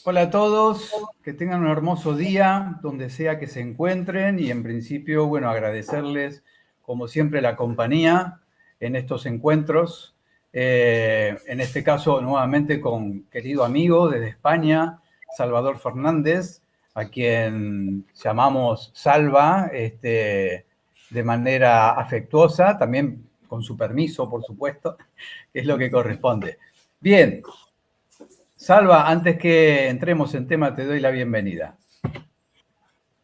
Hola a todos, que tengan un hermoso día donde sea que se encuentren y en principio, bueno, agradecerles como siempre la compañía en estos encuentros. En este caso, nuevamente con querido amigo desde España, Salvador Fernández, a quien llamamos Salva de manera afectuosa, también con su permiso, por supuesto, que es lo que corresponde. Bien. Salva, antes que entremos en tema, te doy la bienvenida.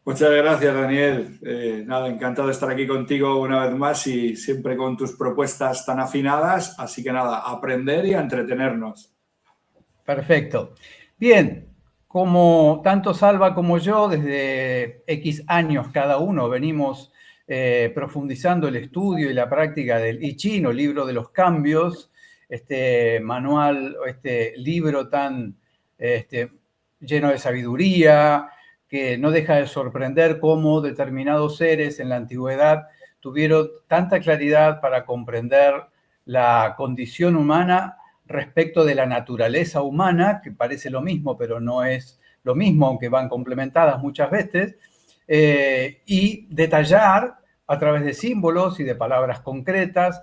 Muchas gracias, Daniel. Nada, encantado de estar aquí contigo una vez más y siempre con tus propuestas tan afinadas. Así que nada, a aprender y a entretenernos. Perfecto. Bien, como tanto Salva como yo, desde X años cada uno, venimos profundizando el estudio y la práctica del I Ching, o libro de los cambios, este manual, este libro tan lleno de sabiduría, que no deja de sorprender cómo determinados seres en la antigüedad tuvieron tanta claridad para comprender la condición humana respecto de la naturaleza humana, que parece lo mismo, pero no es lo mismo, aunque van complementadas muchas veces, y detallar a través de símbolos y de palabras concretas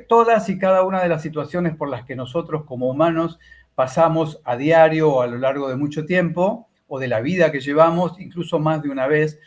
todas y cada una de las situaciones por las que nosotros como humanos pasamos a diario o a lo largo de mucho tiempo, o de la vida que llevamos, incluso más de una vez.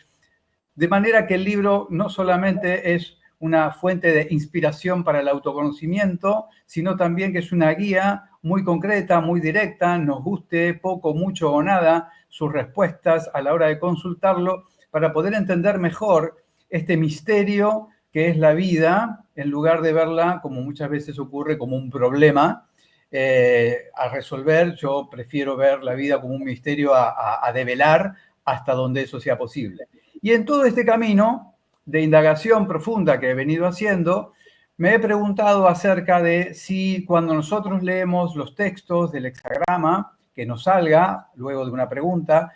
De manera que el libro no solamente es una fuente de inspiración para el autoconocimiento, sino también que es una guía muy concreta, muy directa, nos guste poco, mucho o nada sus respuestas a la hora de consultarlo, para poder entender mejor este misterio que es la vida, en lugar de verla, como muchas veces ocurre, como un problema a resolver. Yo prefiero ver la vida como un misterio a develar hasta donde eso sea posible. Y en todo este camino de indagación profunda que he venido haciendo, me he preguntado acerca de si cuando nosotros leemos los textos del hexagrama que nos salga luego de una pregunta,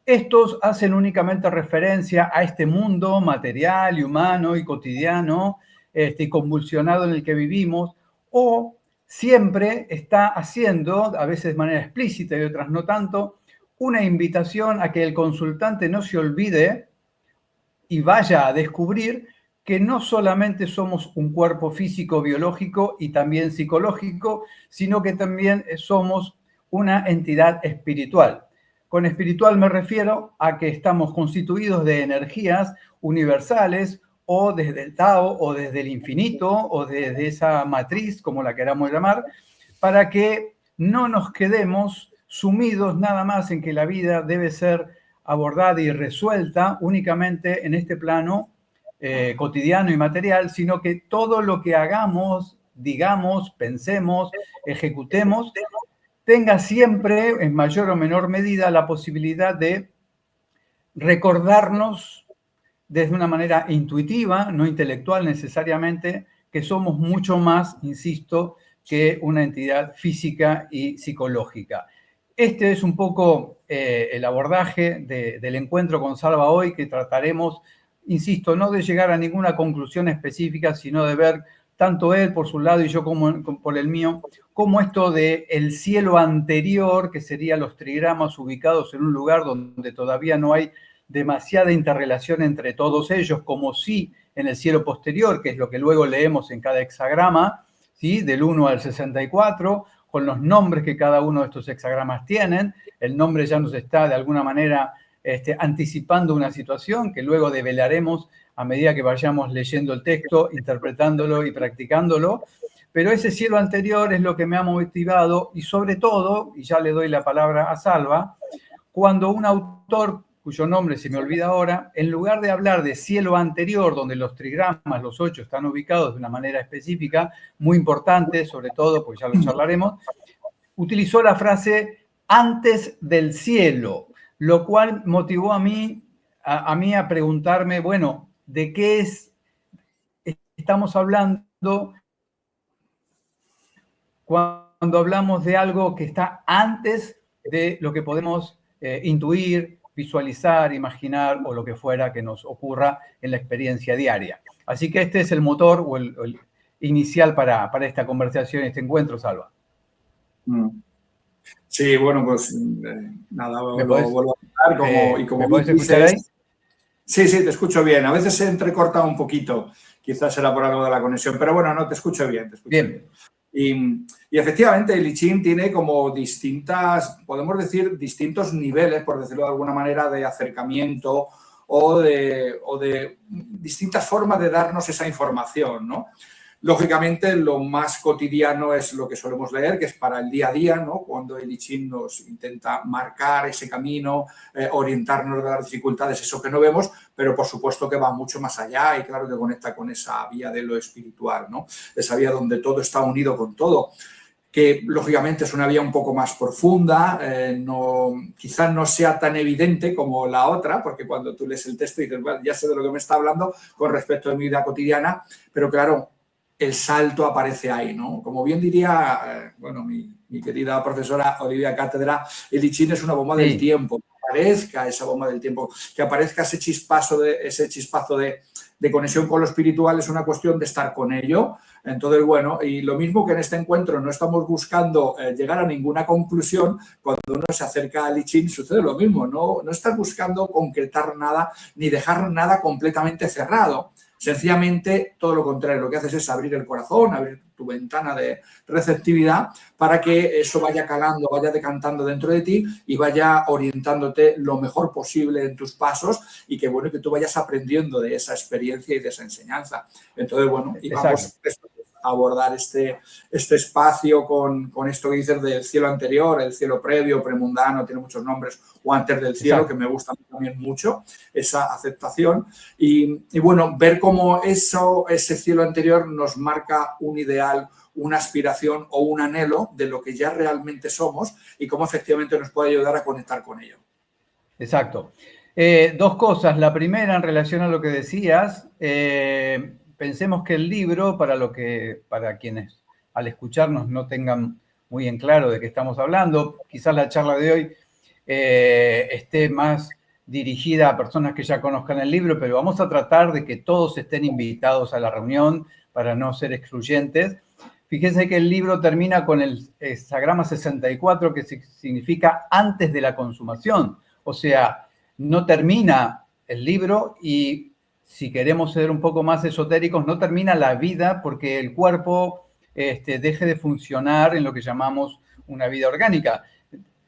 estos hacen únicamente referencia a este mundo material y humano y cotidiano y convulsionado en el que vivimos, o siempre está haciendo, a veces de manera explícita y otras no tanto, una invitación a que el consultante no se olvide y vaya a descubrir que no solamente somos un cuerpo físico, biológico y también psicológico, sino que también somos una entidad espiritual. Con espiritual me refiero a que estamos constituidos de energías universales, o desde el Tao, o desde el infinito, o desde esa matriz, como la queramos llamar, para que no nos quedemos sumidos nada más en que la vida debe ser abordada y resuelta únicamente en este plano cotidiano y material, sino que todo lo que hagamos, digamos, pensemos, ejecutemos, tenga siempre, en mayor o menor medida, la posibilidad de recordarnos desde una manera intuitiva, no intelectual necesariamente, que somos mucho más, insisto, que una entidad física y psicológica. Este es un poco el abordaje del encuentro con Salva hoy, que trataremos, insisto, no de llegar a ninguna conclusión específica, sino de ver tanto él por su lado y yo como por el mío, cómo esto del cielo anterior, que serían los trigramas ubicados en un lugar donde todavía no hay demasiada interrelación entre todos ellos, como sí en el cielo posterior, que es lo que luego leemos en cada hexagrama, ¿sí? Del 1 al 64, con los nombres que cada uno de estos hexagramas tienen. El nombre ya nos está de alguna manera anticipando una situación que luego develaremos a medida que vayamos leyendo el texto, interpretándolo y practicándolo. Pero ese cielo anterior es lo que me ha motivado, y sobre todo, y ya le doy la palabra a Salva, cuando un autor cuyo nombre se me olvida ahora, en lugar de hablar de cielo anterior, donde los trigramas, los 8, están ubicados de una manera específica, muy importante, sobre todo, pues ya lo charlaremos, utilizó la frase antes del cielo, lo cual motivó a mí a preguntarme, bueno, ¿de qué estamos hablando cuando hablamos de algo que está antes de lo que podemos intuir, visualizar, imaginar o lo que fuera que nos ocurra en la experiencia diaria? Así que este es el motor o el inicial para esta conversación, este encuentro, Salva. Sí, Sí, bueno, pues nada, ¿Me lo podés, vuelvo a hablar, como ¿me bien podés escuchar ahí? dices. Sí, sí, te escucho bien. A veces se entrecorta un poquito, quizás será por algo de la conexión, pero bueno, no, te escucho bien, te escucho bien. Bien, Y efectivamente el I Ching tiene como podemos decir, distintos niveles, por decirlo de alguna manera, de acercamiento o de distintas formas de darnos esa información, ¿no? Lógicamente, lo más cotidiano es lo que solemos leer, que es para el día a día, ¿no? Cuando el I Ching nos intenta marcar ese camino, orientarnos de las dificultades, eso que no vemos, pero por supuesto que va mucho más allá y claro que conecta con esa vía de lo espiritual, ¿no? Esa vía donde todo está unido con todo, que lógicamente es una vía un poco más profunda, quizás no sea tan evidente como la otra, porque cuando tú lees el texto dices, bueno, ya sé de lo que me está hablando con respecto a mi vida cotidiana, pero claro, el salto aparece ahí, ¿no? Como bien diría, bueno, mi querida profesora Olivia Cátedra, el I Ching es una bomba del sí, tiempo, que aparezca esa bomba del tiempo, que aparezca ese chispazo de conexión con lo espiritual, es una cuestión de estar con ello. Entonces, bueno, y lo mismo que en este encuentro no estamos buscando llegar a ninguna conclusión, cuando uno se acerca al I Ching sucede lo mismo, no estás buscando concretar nada ni dejar nada completamente cerrado. Sencillamente, todo lo contrario, lo que haces es abrir el corazón, abrir tu ventana de receptividad para que eso vaya calando, vaya decantando dentro de ti y vaya orientándote lo mejor posible en tus pasos y que, bueno, que tú vayas aprendiendo de esa experiencia y de esa enseñanza. Entonces, bueno, y exacto. vamos a abordar este espacio con esto que dices del cielo anterior, el cielo previo, premundano, tiene muchos nombres, o antes del cielo, que Exacto. me gusta también mucho, esa aceptación. Y bueno, ver cómo ese cielo anterior nos marca un ideal, una aspiración o un anhelo de lo que ya realmente somos y cómo efectivamente nos puede ayudar a conectar con ello. Exacto. Dos cosas. La primera, en relación a lo que decías, pensemos que el libro, para quienes al escucharnos no tengan muy en claro de qué estamos hablando, quizás la charla de hoy esté más dirigida a personas que ya conozcan el libro, pero vamos a tratar de que todos estén invitados a la reunión para no ser excluyentes. Fíjense que el libro termina con el hexagrama 64, que significa antes de la consumación. O sea, no termina el libro y, si queremos ser un poco más esotéricos, no termina la vida porque el cuerpo deje de funcionar en lo que llamamos una vida orgánica.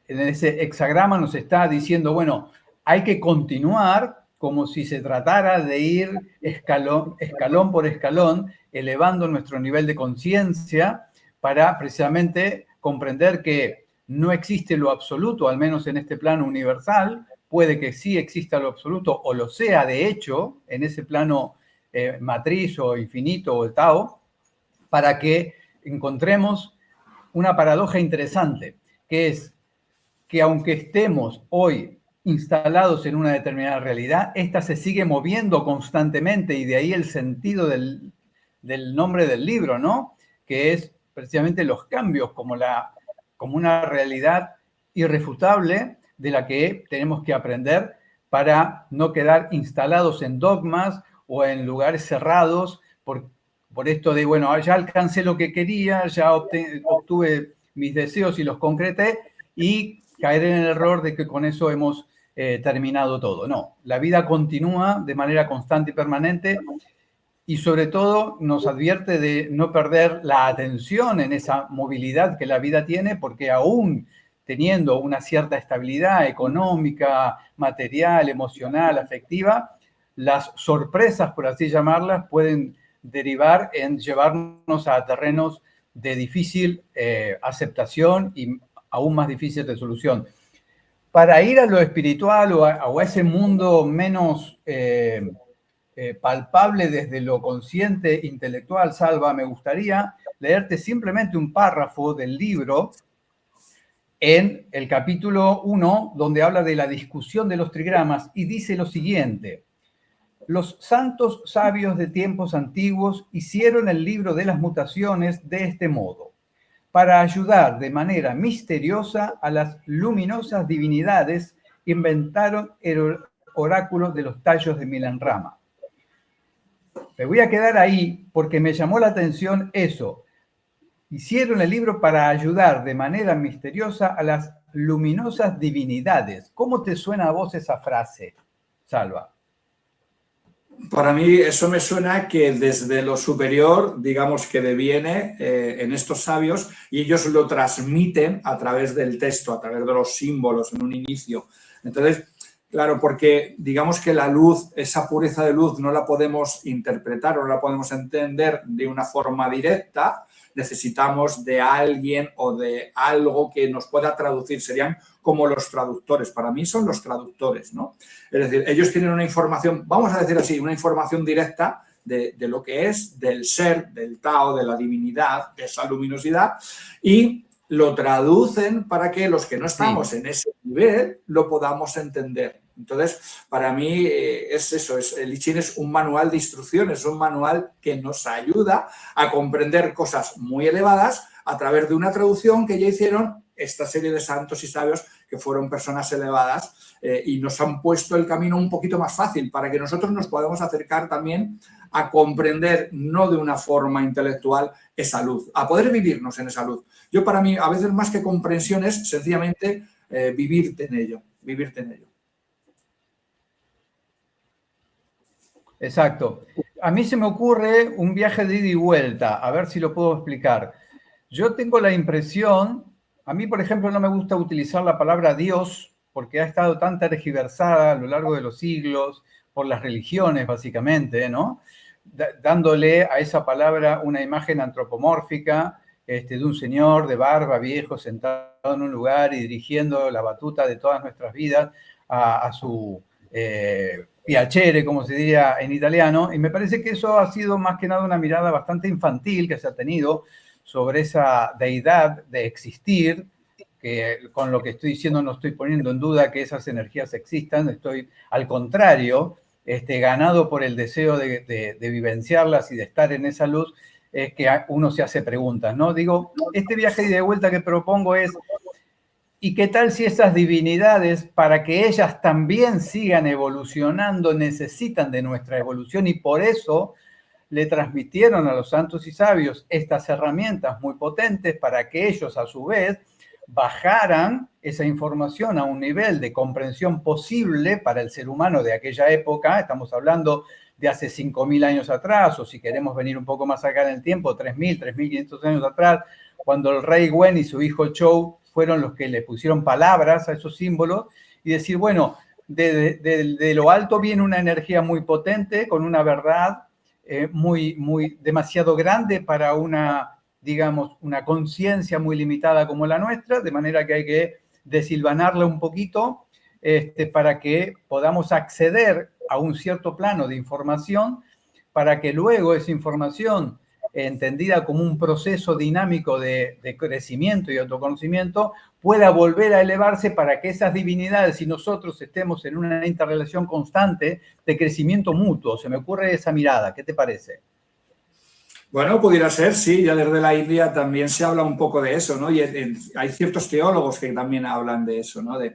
En ese hexagrama nos está diciendo, bueno, hay que continuar como si se tratara de ir escalón por escalón, elevando nuestro nivel de conciencia para precisamente comprender que no existe lo absoluto, al menos en este plano universal. Puede que sí exista lo absoluto o lo sea, de hecho, en ese plano matriz o infinito o el Tao, para que encontremos una paradoja interesante, que es que aunque estemos hoy instalados en una determinada realidad, esta se sigue moviendo constantemente y de ahí el sentido del nombre del libro, ¿no? Que es precisamente los cambios como una realidad irrefutable de la que tenemos que aprender para no quedar instalados en dogmas o en lugares cerrados por esto de, bueno, ya alcancé lo que quería, ya obtuve mis deseos y los concreté, y caer en el error de que con eso hemos terminado todo. No, la vida continúa de manera constante y permanente y sobre todo nos advierte de no perder la atención en esa movilidad que la vida tiene, porque aún teniendo una cierta estabilidad económica, material, emocional, afectiva, las sorpresas, por así llamarlas, pueden derivar en llevarnos a terrenos de difícil aceptación y aún más difícil de solución. Para ir a lo espiritual o a ese mundo menos palpable desde lo consciente intelectual, Salva, me gustaría leerte simplemente un párrafo del libro en el capítulo 1, donde habla de la discusión de los trigramas y dice lo siguiente: los santos sabios de tiempos antiguos hicieron el libro de las mutaciones de este modo, para ayudar de manera misteriosa a las luminosas divinidades, inventaron el oráculo de los tallos de Milenrama. Me voy a quedar ahí porque me llamó la atención eso. hicieron el libro para ayudar de manera misteriosa a las luminosas divinidades. ¿Cómo te suena a vos esa frase, Salva? Para mí eso me suena que desde lo superior, digamos que deviene en estos sabios y ellos lo transmiten a través del texto, a través de los símbolos en un inicio. Entonces, claro, porque digamos que la luz, esa pureza de luz no la podemos interpretar o no la podemos entender de una forma directa, necesitamos de alguien o de algo que nos pueda traducir. Serían como los traductores. Para mí son los traductores, ¿no? Es decir, ellos tienen una información, vamos a decir así, una información directa de lo que es, del ser, del Tao, de la divinidad, de esa luminosidad, y lo traducen para que los que no estamos en ese nivel lo podamos entender. Entonces, para mí es eso, el I Ching es un manual de instrucciones, es un manual que nos ayuda a comprender cosas muy elevadas a través de una traducción que ya hicieron esta serie de santos y sabios que fueron personas elevadas y nos han puesto el camino un poquito más fácil para que nosotros nos podamos acercar también a comprender, no de una forma intelectual, esa luz, a poder vivirnos en esa luz. Yo, para mí, a veces más que comprensión es sencillamente vivirte en ello, vivirte en ello. Exacto. A mí se me ocurre un viaje de ida y vuelta, a ver si lo puedo explicar. Yo tengo la impresión, a mí, por ejemplo, no me gusta utilizar la palabra Dios porque ha estado tan tergiversada a lo largo de los siglos por las religiones, básicamente, ¿no? Dándole a esa palabra una imagen antropomórfica de un señor de barba, viejo, sentado en un lugar y dirigiendo la batuta de todas nuestras vidas a su piacere, como se diría en italiano, y me parece que eso ha sido más que nada una mirada bastante infantil que se ha tenido sobre esa deidad de existir, que con lo que estoy diciendo no estoy poniendo en duda que esas energías existan, estoy al contrario, ganado por el deseo de vivenciarlas y de estar en esa luz, es que uno se hace preguntas, ¿no? Digo, este viaje de vuelta que propongo es, ¿y qué tal si esas divinidades, para que ellas también sigan evolucionando, necesitan de nuestra evolución y por eso le transmitieron a los santos y sabios estas herramientas muy potentes para que ellos a su vez bajaran esa información a un nivel de comprensión posible para el ser humano de aquella época? Estamos hablando de hace 5.000 años atrás, o si queremos venir un poco más acá en el tiempo, 3.000, 3.500 años atrás, cuando el rey Wen y su hijo Chou fueron los que le pusieron palabras a esos símbolos y decir, bueno, de lo alto viene una energía muy potente, con una verdad demasiado grande para una, digamos, una conciencia muy limitada como la nuestra, de manera que hay que desilvanarla un poquito para que podamos acceder a un cierto plano de información, para que luego esa información, entendida como un proceso dinámico de crecimiento y autoconocimiento, pueda volver a elevarse para que esas divinidades y nosotros estemos en una interrelación constante de crecimiento mutuo. Se me ocurre esa mirada. ¿Qué te parece? Bueno, pudiera ser, sí, ya desde la India también se habla un poco de eso, ¿no? Y hay ciertos teólogos que también hablan de eso, ¿no? De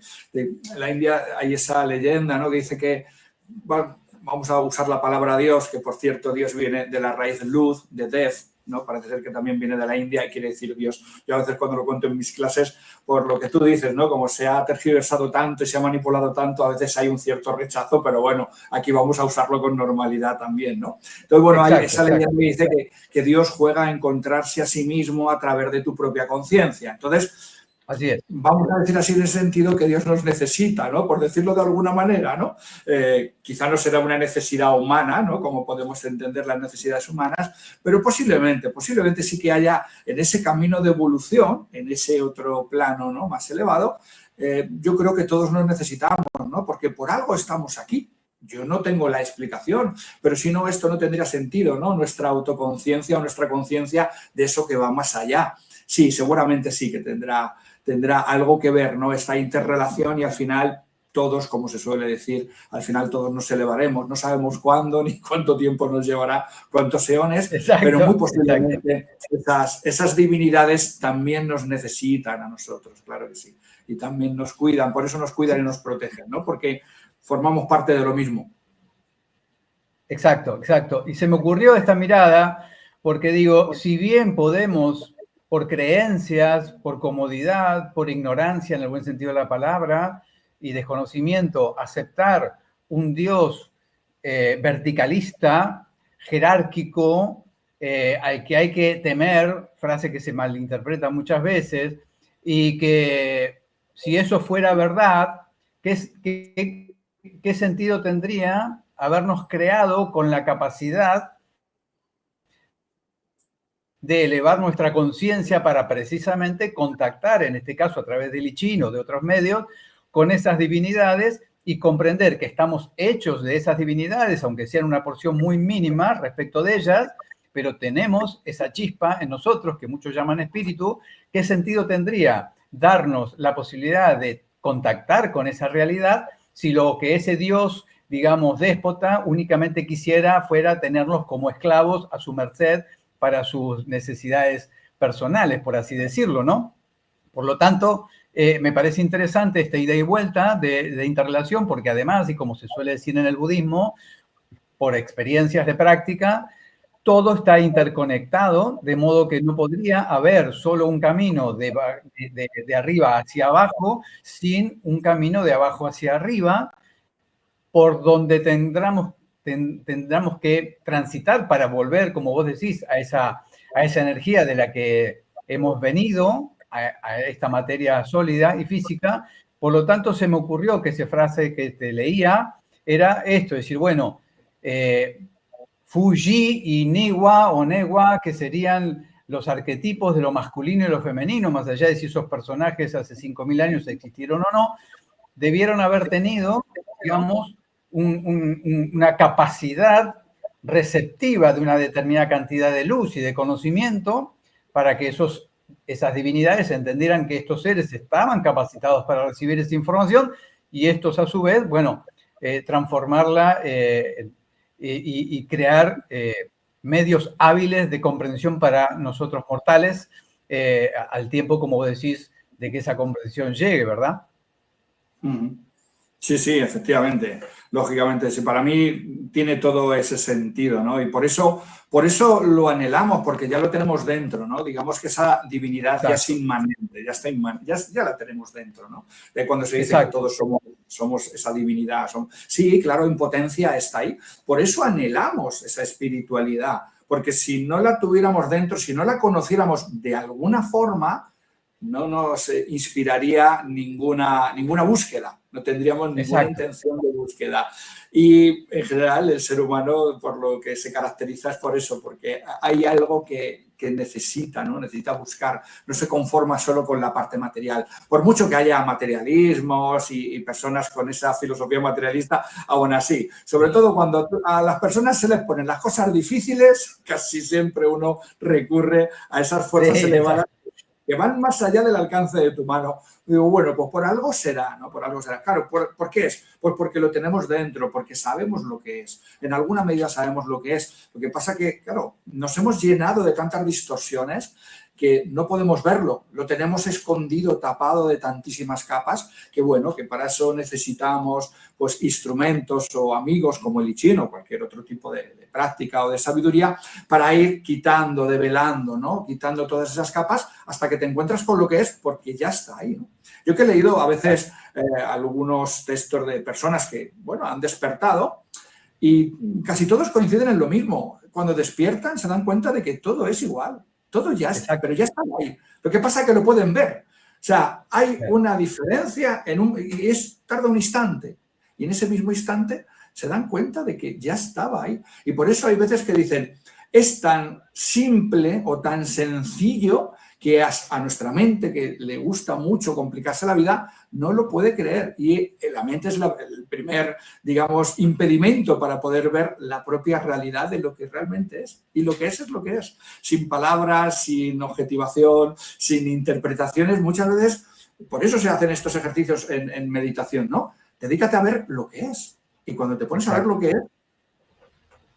la India hay esa leyenda, ¿no? Que dice que, bueno, vamos a usar la palabra Dios, que por cierto Dios viene de la raíz luz, de Dev, ¿no? Parece ser que también viene de la India y quiere decir Dios. Yo a veces cuando lo cuento en mis clases, por lo que tú dices, ¿no? Como se ha tergiversado tanto y se ha manipulado tanto, a veces hay un cierto rechazo, pero bueno, aquí vamos a usarlo con normalidad también, ¿no? Entonces, bueno, hay esa leyenda que dice que Dios juega a encontrarse a sí mismo a través de tu propia conciencia. Entonces, así es. Vamos a decir así en ese sentido que Dios nos necesita, ¿no? Por decirlo de alguna manera, ¿no? Quizá no será una necesidad humana, ¿no? Como podemos entender las necesidades humanas, pero posiblemente sí que haya en ese camino de evolución, en ese otro plano, ¿no? Más elevado, yo creo que todos nos necesitamos, ¿no? Porque por algo estamos aquí. Yo no tengo la explicación, pero si no, esto no tendría sentido, ¿no? Nuestra autoconciencia o nuestra conciencia de eso que va más allá. Sí, seguramente sí que tendrá algo que ver, ¿no? Esta interrelación y al final todos, como se suele decir, al final todos nos elevaremos. No sabemos cuándo ni cuánto tiempo nos llevará, cuántos eones, pero muy posiblemente esas divinidades también nos necesitan a nosotros, claro que sí. Y también nos cuidan, por eso nos cuidan y nos protegen, ¿no? Porque formamos parte de lo mismo. Exacto. Y se me ocurrió esta mirada porque digo, si bien podemos por creencias, por comodidad, por ignorancia en el buen sentido de la palabra y desconocimiento, aceptar un Dios verticalista, jerárquico, al que hay que temer, frase que se malinterpreta muchas veces, y que si eso fuera verdad, ¿qué sentido tendría habernos creado con la capacidad de elevar nuestra conciencia para precisamente contactar, en este caso a través del I Ching o de otros medios, con esas divinidades y comprender que estamos hechos de esas divinidades, aunque sean una porción muy mínima respecto de ellas, pero tenemos esa chispa en nosotros, que muchos llaman espíritu. ¿Qué sentido tendría darnos la posibilidad de contactar con esa realidad si lo que ese Dios, digamos, déspota, únicamente quisiera fuera tenernos como esclavos a su merced para sus necesidades personales, por así decirlo, ¿no? Por lo tanto, me parece interesante esta ida y vuelta de interrelación, porque además, y como se suele decir en el budismo, por experiencias de práctica, todo está interconectado, de modo que no podría haber solo un camino de arriba hacia abajo sin un camino de abajo hacia arriba, por donde tendremos que transitar para volver, como vos decís, a esa energía de la que hemos venido, a esta materia sólida y física. Por lo tanto, se me ocurrió que esa frase que te leía era esto, es decir, bueno, Fuji y Niwa o Newa, que serían los arquetipos de lo masculino y lo femenino, más allá de si esos personajes hace 5.000 años existieron o no, debieron haber tenido, digamos, una capacidad receptiva de una determinada cantidad de luz y de conocimiento para que esas divinidades entendieran que estos seres estaban capacitados para recibir esa información y estos a su vez, bueno, transformarla y crear medios hábiles de comprensión para nosotros mortales al tiempo, como vos decís, de que esa comprensión llegue, ¿verdad? Sí, sí, efectivamente. Lógicamente, sí, para mí tiene todo ese sentido, ¿no? Y por eso lo anhelamos, porque ya lo tenemos dentro, ¿no? Digamos que esa divinidad ya es inmanente, ya la tenemos dentro, ¿no? De cuando se dice que todos somos esa divinidad. Sí, claro, en potencia está ahí. Por eso anhelamos esa espiritualidad, porque si no la tuviéramos dentro, si no la conociéramos de alguna forma, no nos inspiraría ninguna búsqueda, no tendríamos ninguna intención de búsqueda. Y en general el ser humano por lo que se caracteriza es por eso, porque hay algo que necesita, ¿no? Necesita buscar, no se conforma solo con la parte material. Por mucho que haya materialismos y personas con esa filosofía materialista, aún así, sobre todo cuando a las personas se les ponen las cosas difíciles, casi siempre uno recurre a esas fuerzas elevadas que van más allá del alcance de tu mano. Digo, bueno, pues por algo será, ¿no? Por algo será. Claro, ¿por qué es? Pues porque lo tenemos dentro, porque sabemos lo que es. En alguna medida sabemos lo que es. Lo que pasa que, claro, nos hemos llenado de tantas distorsiones que no podemos verlo. Lo tenemos escondido, tapado de tantísimas capas, que bueno, que para eso necesitamos pues instrumentos o amigos como el I Ching o cualquier otro tipo de práctica o de sabiduría para ir quitando, develando, ¿no? Quitando todas esas capas hasta que te encuentras con lo que es, porque ya está ahí, ¿no? Yo que he leído a veces algunos textos de personas que, bueno, han despertado y casi todos coinciden en lo mismo. Cuando despiertan se dan cuenta de que todo es igual. Todo ya está, pero ya está ahí. Lo que pasa es que lo pueden ver. O sea, hay una diferencia y tarda un instante. Y en ese mismo instante se dan cuenta de que ya estaba ahí. Y por eso hay veces que dicen, es tan simple o tan sencillo que a nuestra mente, que le gusta mucho complicarse la vida, no lo puede creer. Y la mente es el primer, digamos, impedimento para poder ver la propia realidad de lo que realmente es. Y lo que es lo que es. Sin palabras, sin objetivación, sin interpretaciones. Muchas veces, por eso se hacen estos ejercicios en meditación, ¿no? Dedícate a ver lo que es. Y cuando te pones a ver lo que es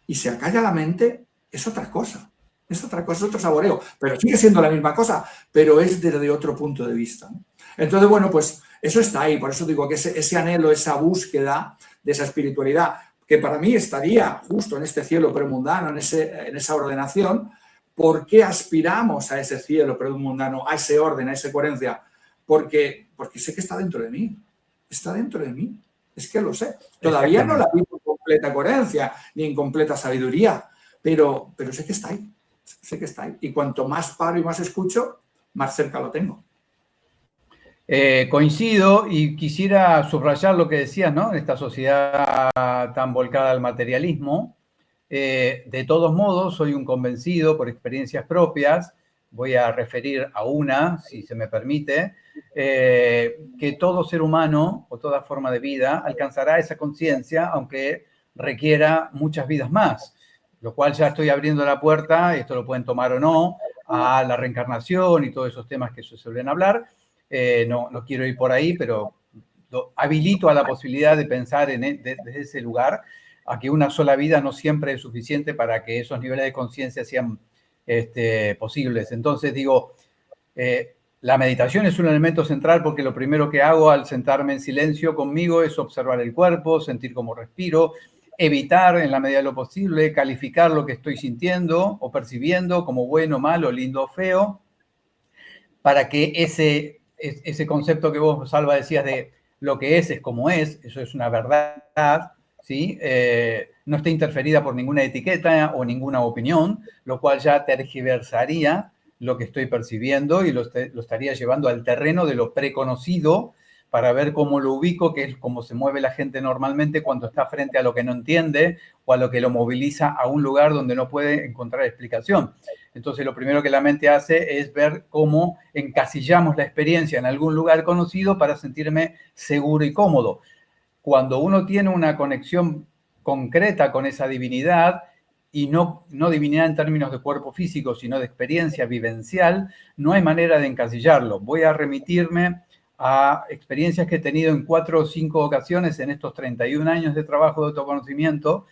y se acalla la mente, es otra cosa. Es otra cosa, es otro saboreo, pero sigue siendo la misma cosa, pero es desde otro punto de vista, ¿no? Entonces, bueno, pues eso está ahí, por eso digo que ese anhelo, esa búsqueda de esa espiritualidad, que para mí estaría justo en este cielo premundano, en esa ordenación, ¿Por qué aspiramos a ese cielo predmundano, a ese orden, a esa coherencia? Porque sé que está dentro de mí. Está dentro de mí. Es que lo sé. Todavía no la vivo en completa coherencia ni en completa sabiduría, pero sé que está ahí. Sé que está ahí. Y cuanto más paro y más escucho, más cerca lo tengo. Coincido y quisiera subrayar lo que decías, ¿no? En esta sociedad tan volcada al materialismo. De todos modos, soy un convencido por experiencias propias, voy a referir a una, si se me permite, que todo ser humano o toda forma de vida alcanzará esa conciencia, aunque requiera muchas vidas más, lo cual ya estoy abriendo la puerta, esto lo pueden tomar o no, a la reencarnación y todos esos temas que se suelen hablar. No quiero ir por ahí, pero habilito a la posibilidad de pensar desde ese lugar, a que una sola vida no siempre es suficiente para que esos niveles de conciencia sean posibles. Entonces digo, la meditación es un elemento central porque lo primero que hago al sentarme en silencio conmigo es observar el cuerpo, sentir cómo respiro, evitar en la medida de lo posible calificar lo que estoy sintiendo o percibiendo como bueno, malo, lindo o feo, para que ese concepto que vos, Salva, decías de lo que es como es, eso es una verdad, ¿sí? No esté interferida por ninguna etiqueta o ninguna opinión, lo cual ya tergiversaría lo que estoy percibiendo y lo estaría llevando al terreno de lo preconocido para ver cómo lo ubico, que es cómo se mueve la gente normalmente cuando está frente a lo que no entiende o a lo que lo moviliza a un lugar donde no puede encontrar explicación. Entonces, lo primero que la mente hace es ver cómo encasillamos la experiencia en algún lugar conocido para sentirme seguro y cómodo. Cuando uno tiene una conexión concreta con esa divinidad, y no divinidad en términos de cuerpo físico, sino de experiencia vivencial, no hay manera de encasillarlo. Voy a remitirme a experiencias que he tenido en 4 o 5 ocasiones en estos 31 años de trabajo de autoconocimiento.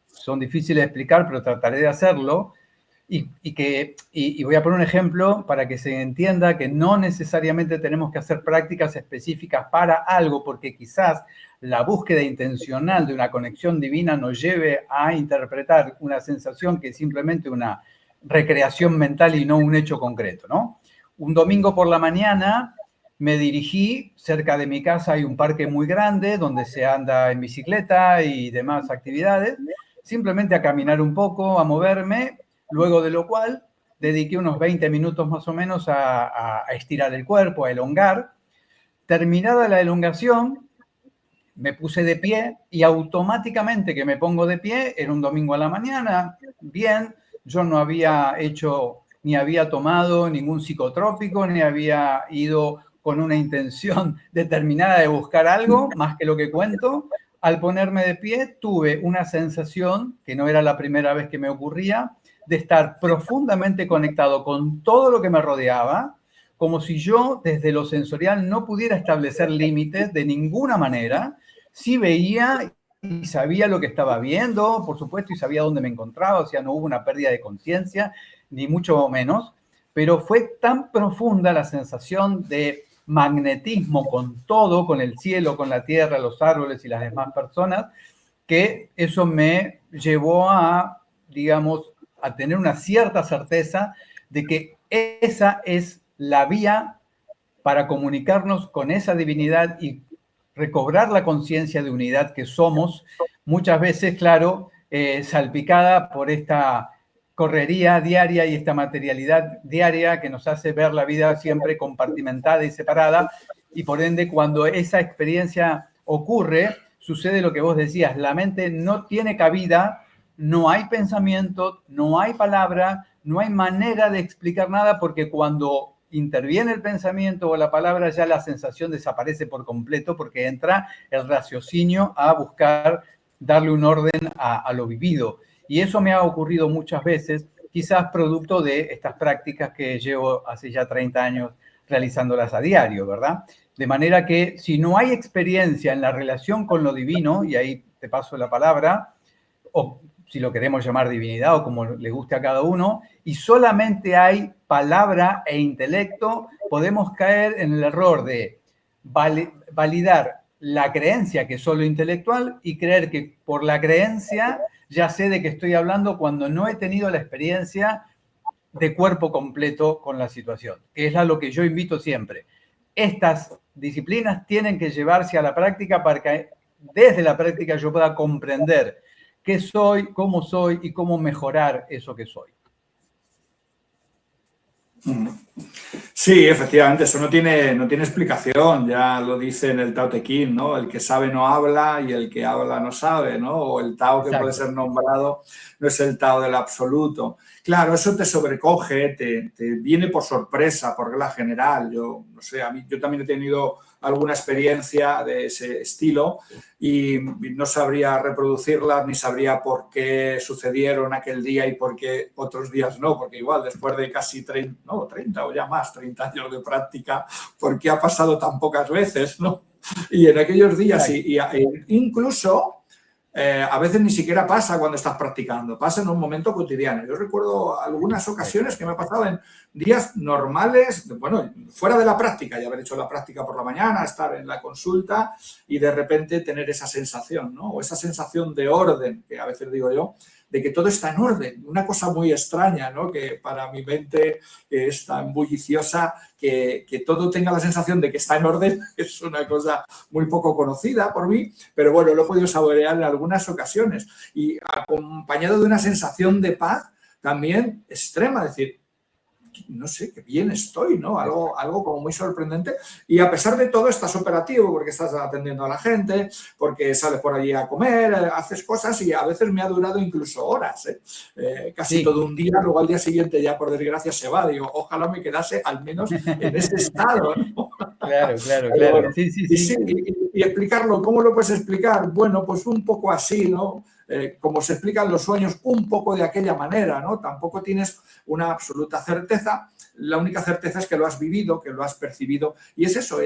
Son difíciles de explicar, pero trataré de hacerlo. Y voy a poner un ejemplo para que se entienda que no necesariamente tenemos que hacer prácticas específicas para algo, porque quizás la búsqueda intencional de una conexión divina nos lleve a interpretar una sensación que es simplemente una recreación mental y no un hecho concreto, ¿no? Un domingo por la mañana me dirigí, cerca de mi casa hay un parque muy grande donde se anda en bicicleta y demás actividades, simplemente a caminar un poco, a moverme, luego de lo cual dediqué unos 20 minutos más o menos a estirar el cuerpo, a elongar. Terminada la elongación, me puse de pie y automáticamente que me pongo de pie, era un domingo a la mañana, bien, yo no había hecho ni había tomado ningún psicotrópico, ni había ido con una intención determinada de buscar algo, más que lo que cuento. Al ponerme de pie tuve una sensación, que no era la primera vez que me ocurría, de estar profundamente conectado con todo lo que me rodeaba, como si yo desde lo sensorial no pudiera establecer límites de ninguna manera. Sí veía y sabía lo que estaba viendo, por supuesto, y sabía dónde me encontraba, o sea, no hubo una pérdida de conciencia, ni mucho menos, pero fue tan profunda la sensación de magnetismo con todo, con el cielo, con la tierra, los árboles y las demás personas, que eso me llevó a, digamos, a tener una cierta certeza de que esa es la vía para comunicarnos con esa divinidad y recobrar la conciencia de unidad que somos, muchas veces, claro, salpicada por esta correría diaria y esta materialidad diaria que nos hace ver la vida siempre compartimentada y separada, y por ende cuando esa experiencia ocurre, sucede lo que vos decías, la mente no tiene cabida, no hay pensamiento, no hay palabra, no hay manera de explicar nada, porque cuando interviene el pensamiento o la palabra, ya la sensación desaparece por completo, porque entra el raciocinio a buscar darle un orden a lo vivido. Y eso me ha ocurrido muchas veces, quizás producto de estas prácticas que llevo hace ya 30 años realizándolas a diario, ¿verdad? De manera que si no hay experiencia en la relación con lo divino, y ahí te paso la palabra, o si lo queremos llamar divinidad o como le guste a cada uno, y solamente hay palabra e intelecto, podemos caer en el error de validar la creencia que es solo intelectual y creer que por la creencia ya sé de qué estoy hablando cuando no he tenido la experiencia de cuerpo completo con la situación, que es a lo que yo invito siempre. Estas disciplinas tienen que llevarse a la práctica para que desde la práctica yo pueda comprender qué soy y cómo mejorar eso que soy. Sí, efectivamente, eso no tiene explicación, ya lo dice en el Tao Te Ching, ¿no? El que sabe no habla y el que habla no sabe, ¿no? O el Tao que puede ser nombrado no es el Tao del absoluto. Claro, eso te sobrecoge, te viene por sorpresa, por regla general. Yo, no sé, yo también he tenido alguna experiencia de ese estilo y no sabría reproducirlas ni sabría por qué sucedieron aquel día y por qué otros días no, porque igual después de casi 30 o ya más, 30 años de práctica, ¿por qué ha pasado tan pocas veces, no? Y en aquellos días, incluso a veces ni siquiera pasa cuando estás practicando, pasa en un momento cotidiano. Yo recuerdo algunas ocasiones que me ha pasado en días normales, bueno, fuera de la práctica, ya haber hecho la práctica por la mañana, estar en la consulta y de repente tener esa sensación, ¿no? O esa sensación de orden, que a veces digo yo, de que todo está en orden. Una cosa muy extraña, ¿no? Que para mi mente es tan bulliciosa que todo tenga la sensación de que está en orden es una cosa muy poco conocida por mí, pero bueno, lo he podido saborear en algunas ocasiones y acompañado de una sensación de paz también extrema, es decir, no sé, qué bien estoy, ¿no? Algo como muy sorprendente. Y a pesar de todo estás operativo porque estás atendiendo a la gente, porque sales por allí a comer, haces cosas y a veces me ha durado incluso horas, casi todo un día, luego al día siguiente ya por desgracia se va. Digo, ojalá me quedase al menos en ese estado, ¿no? Claro. Bueno, Sí. Y explicarlo, ¿cómo lo puedes explicar? Bueno, pues un poco así, ¿no? Como se explican los sueños, un poco de aquella manera, ¿no? Tampoco tienes una absoluta certeza, la única certeza es que lo has vivido, que lo has percibido, y es eso,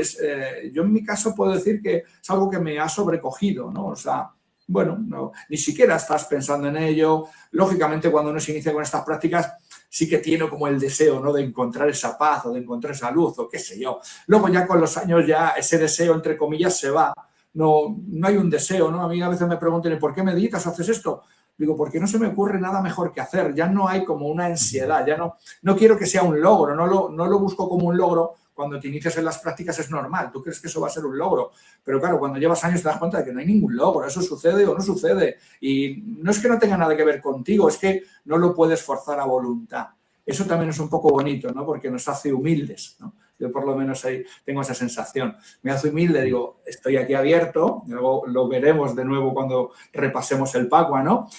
yo en mi caso puedo decir que es algo que me ha sobrecogido, ¿no? O sea, bueno, no, ni siquiera estás pensando en ello. Lógicamente, cuando uno se inicia con estas prácticas, sí que tiene como el deseo, ¿no? De encontrar esa paz o de encontrar esa luz o qué sé yo. Luego ya con los años ya ese deseo, entre comillas, se va. No hay un deseo, ¿no? A mí a veces me preguntan, ¿por qué meditas o haces esto? Digo, porque no se me ocurre nada mejor que hacer. Ya no hay como una ansiedad, ya no quiero que sea un logro, no lo busco como un logro. Cuando te inicias en las prácticas es normal, tú crees que eso va a ser un logro, pero claro, cuando llevas años te das cuenta de que no hay ningún logro, eso sucede o no sucede. Y no es que no tenga nada que ver contigo, es que no lo puedes forzar a voluntad. Eso también es un poco bonito, ¿no? Porque nos hace humildes, ¿no? Yo por lo menos ahí tengo esa sensación. Me hace humilde, digo, estoy aquí abierto, luego lo veremos de nuevo cuando repasemos el Pacua, ¿no?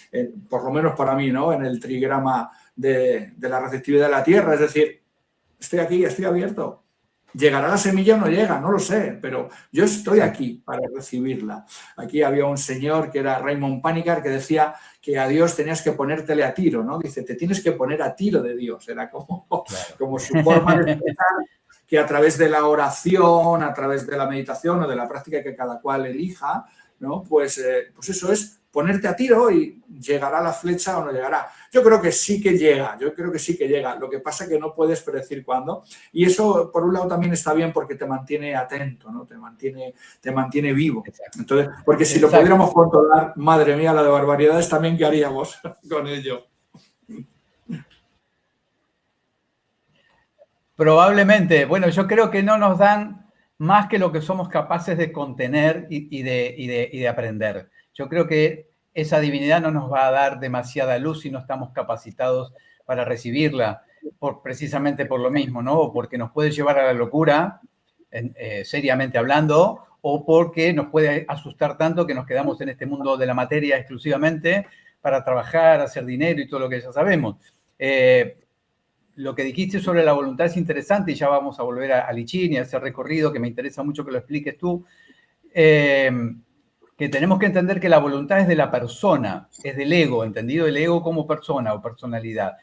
Por lo menos para mí, ¿no? En el trigrama de la receptividad de la Tierra, es decir, estoy aquí, estoy abierto. ¿Llegará la semilla o no llega? No lo sé, pero yo estoy aquí para recibirla. Aquí había un señor que era Raymond Panikkar que decía que a Dios tenías que ponértele a tiro, ¿no? Dice, te tienes que poner a tiro de Dios. Era como su forma de expresar que a través de la oración, a través de la meditación o de la práctica que cada cual elija, ¿no? Pues eso es ponerte a tiro y llegará la flecha o no llegará. Yo creo que sí que llega, Lo que pasa es que no puedes predecir cuándo. Y eso, por un lado, también está bien porque te mantiene atento, ¿no? Te mantiene vivo. Entonces, porque si lo pudiéramos controlar, madre mía, la de barbaridades también, ¿qué haríamos con ello? Probablemente. Bueno, yo creo que no nos dan más que lo que somos capaces de contener y de aprender. Yo creo que esa divinidad no nos va a dar demasiada luz si no estamos capacitados para recibirla, precisamente por lo mismo, ¿no? O porque nos puede llevar a la locura, seriamente hablando, o porque nos puede asustar tanto que nos quedamos en este mundo de la materia exclusivamente para trabajar, hacer dinero y todo lo que ya sabemos. Lo que dijiste sobre la voluntad es interesante y ya vamos a volver a I Ching y a ese recorrido que me interesa mucho que lo expliques tú. Que tenemos que entender que la voluntad es de la persona, es del ego, entendido el ego como persona o personalidad.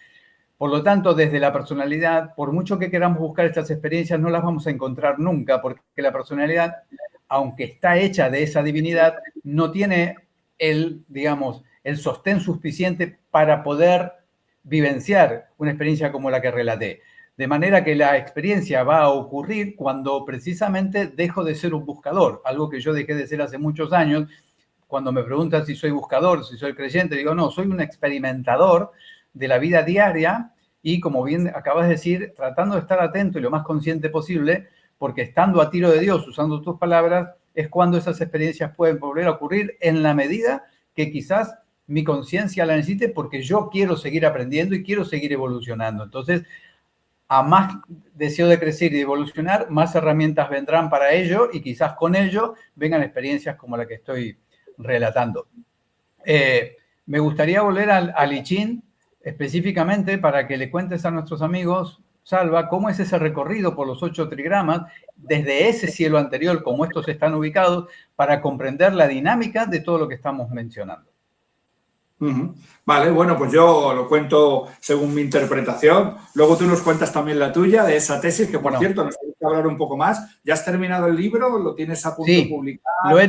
Por lo tanto, desde la personalidad, por mucho que queramos buscar estas experiencias, no las vamos a encontrar nunca, porque la personalidad, aunque está hecha de esa divinidad, no tiene el sostén suficiente para poder vivenciar una experiencia como la que relaté. De manera que la experiencia va a ocurrir cuando precisamente dejo de ser un buscador, algo que yo dejé de ser hace muchos años. Cuando me preguntan si soy buscador, si soy creyente, digo, no, soy un experimentador de la vida diaria y, como bien acabas de decir, tratando de estar atento y lo más consciente posible, porque estando a tiro de Dios, usando tus palabras, es cuando esas experiencias pueden volver a ocurrir en la medida que quizás mi conciencia la necesite, porque yo quiero seguir aprendiendo y quiero seguir evolucionando. Entonces, a más deseo de crecer y de evolucionar, más herramientas vendrán para ello y quizás con ello vengan experiencias como la que estoy relatando. Me gustaría volver al I Ching específicamente para que le cuentes a nuestros amigos, Salva, cómo es ese recorrido por los 8 trigramas desde ese cielo anterior, como estos están ubicados, para comprender la dinámica de todo lo que estamos mencionando. Vale, bueno, pues yo lo cuento según mi interpretación. Luego tú nos cuentas también la tuya de esa tesis, que por cierto, nos tienes que hablar un poco más. ¿Ya has terminado el libro? ¿Lo tienes a punto de publicar? Lo he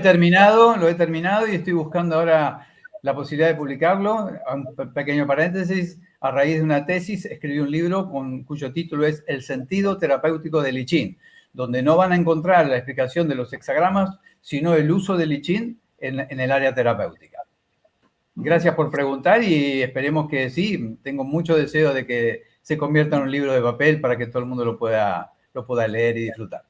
terminado y estoy buscando ahora la posibilidad de publicarlo. Un pequeño paréntesis, a raíz de una tesis escribí un libro cuyo título es El sentido terapéutico del I Ching, donde no van a encontrar la explicación de los hexagramas, sino el uso del I Ching en el área terapéutica. Gracias por preguntar y esperemos que sí, tengo mucho deseo de que se convierta en un libro de papel para que todo el mundo lo pueda leer y disfrutar.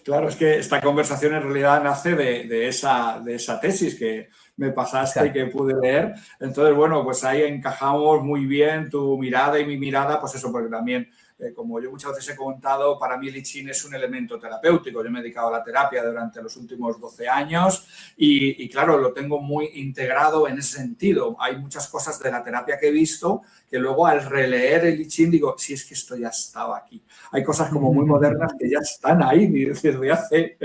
Claro, es que esta conversación en realidad nace de esa tesis que me pasaste. Exacto. Y que pude leer. Entonces, bueno, pues ahí encajamos muy bien tu mirada y mi mirada, pues eso, porque también, como yo muchas veces he contado, para mí el I Ching es un elemento terapéutico. Yo me he dedicado a la terapia durante los últimos 12 años y claro, lo tengo muy integrado en ese sentido. Hay muchas cosas de la terapia que he visto que luego al releer el I Ching digo, sí, es que esto ya estaba aquí. Hay cosas como muy modernas que ya están ahí desde hace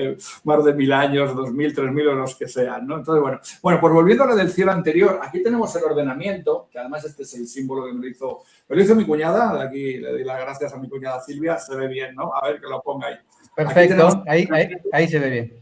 más de 1000 años, 2000, 3000 o los que sean, ¿no? Entonces, bueno, pues volviendo a lo del cielo anterior, aquí tenemos el ordenamiento, que además este es el símbolo que me lo hizo mi cuñada. De aquí le doy las gracias a mi cuñada Silvia, se ve bien, ¿no? A ver, que lo ponga ahí. Perfecto, ahí se ve bien.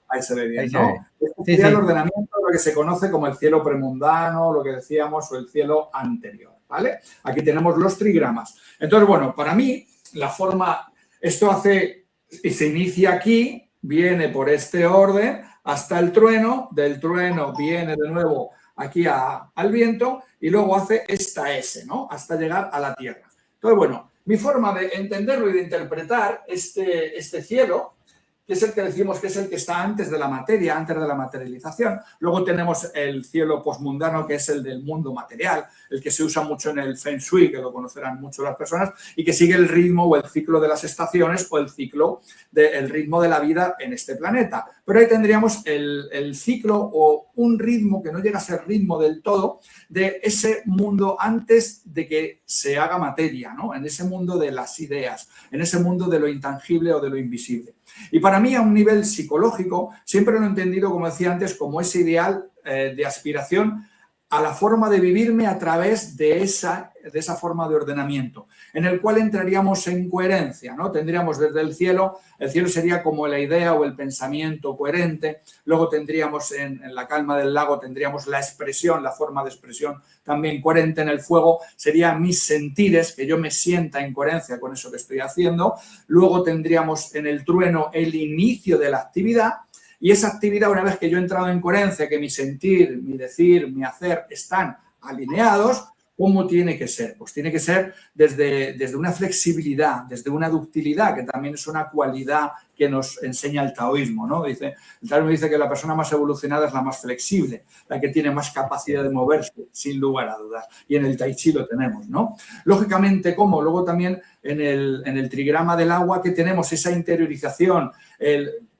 Ahí se ve bien, ¿no? Este sería el ordenamiento, lo que se conoce como el cielo premundano, lo que decíamos, o el cielo anterior, ¿vale? Aquí tenemos los trigramas. Entonces, bueno, para mí, la forma, esto hace, y se inicia aquí, viene por este orden hasta el trueno, del trueno viene de nuevo aquí al viento y luego hace esta S, ¿no? Hasta llegar a la tierra. Entonces, bueno, mi forma de entenderlo y de interpretar este cielo, que es el que decimos que es el que está antes de la materia, antes de la materialización. Luego tenemos el cielo posmundano, que es el del mundo material, el que se usa mucho en el Feng Shui, que lo conocerán mucho las personas, y que sigue el ritmo o el ciclo de las estaciones o el ciclo del ritmo de la vida en este planeta. Pero ahí tendríamos el ciclo o un ritmo que no llega a ser ritmo del todo de ese mundo antes de que se haga materia, ¿no? En ese mundo de las ideas, en ese mundo de lo intangible o de lo invisible. Y para mí, a un nivel psicológico, siempre lo he entendido, como decía antes, como ese ideal de aspiración a la forma de vivirme a través de esa forma de ordenamiento, en el cual entraríamos en coherencia, ¿no? Tendríamos desde el cielo sería como la idea o el pensamiento coherente, luego tendríamos en la calma del lago, tendríamos la expresión, la forma de expresión también coherente, en el fuego serían mis sentires, que yo me sienta en coherencia con eso que estoy haciendo, luego tendríamos en el trueno el inicio de la actividad. Y esa actividad, una vez que yo he entrado en coherencia, que mi sentir, mi decir, mi hacer están alineados, ¿cómo tiene que ser? Pues tiene que ser desde una flexibilidad, desde una ductilidad, que también es una cualidad que nos enseña el taoísmo, ¿no? El taoísmo dice que la persona más evolucionada es la más flexible, la que tiene más capacidad de moverse, sin lugar a dudas. Y en el tai chi lo tenemos, ¿no? Lógicamente, ¿cómo? Luego también en el trigrama del agua, que tenemos esa interiorización,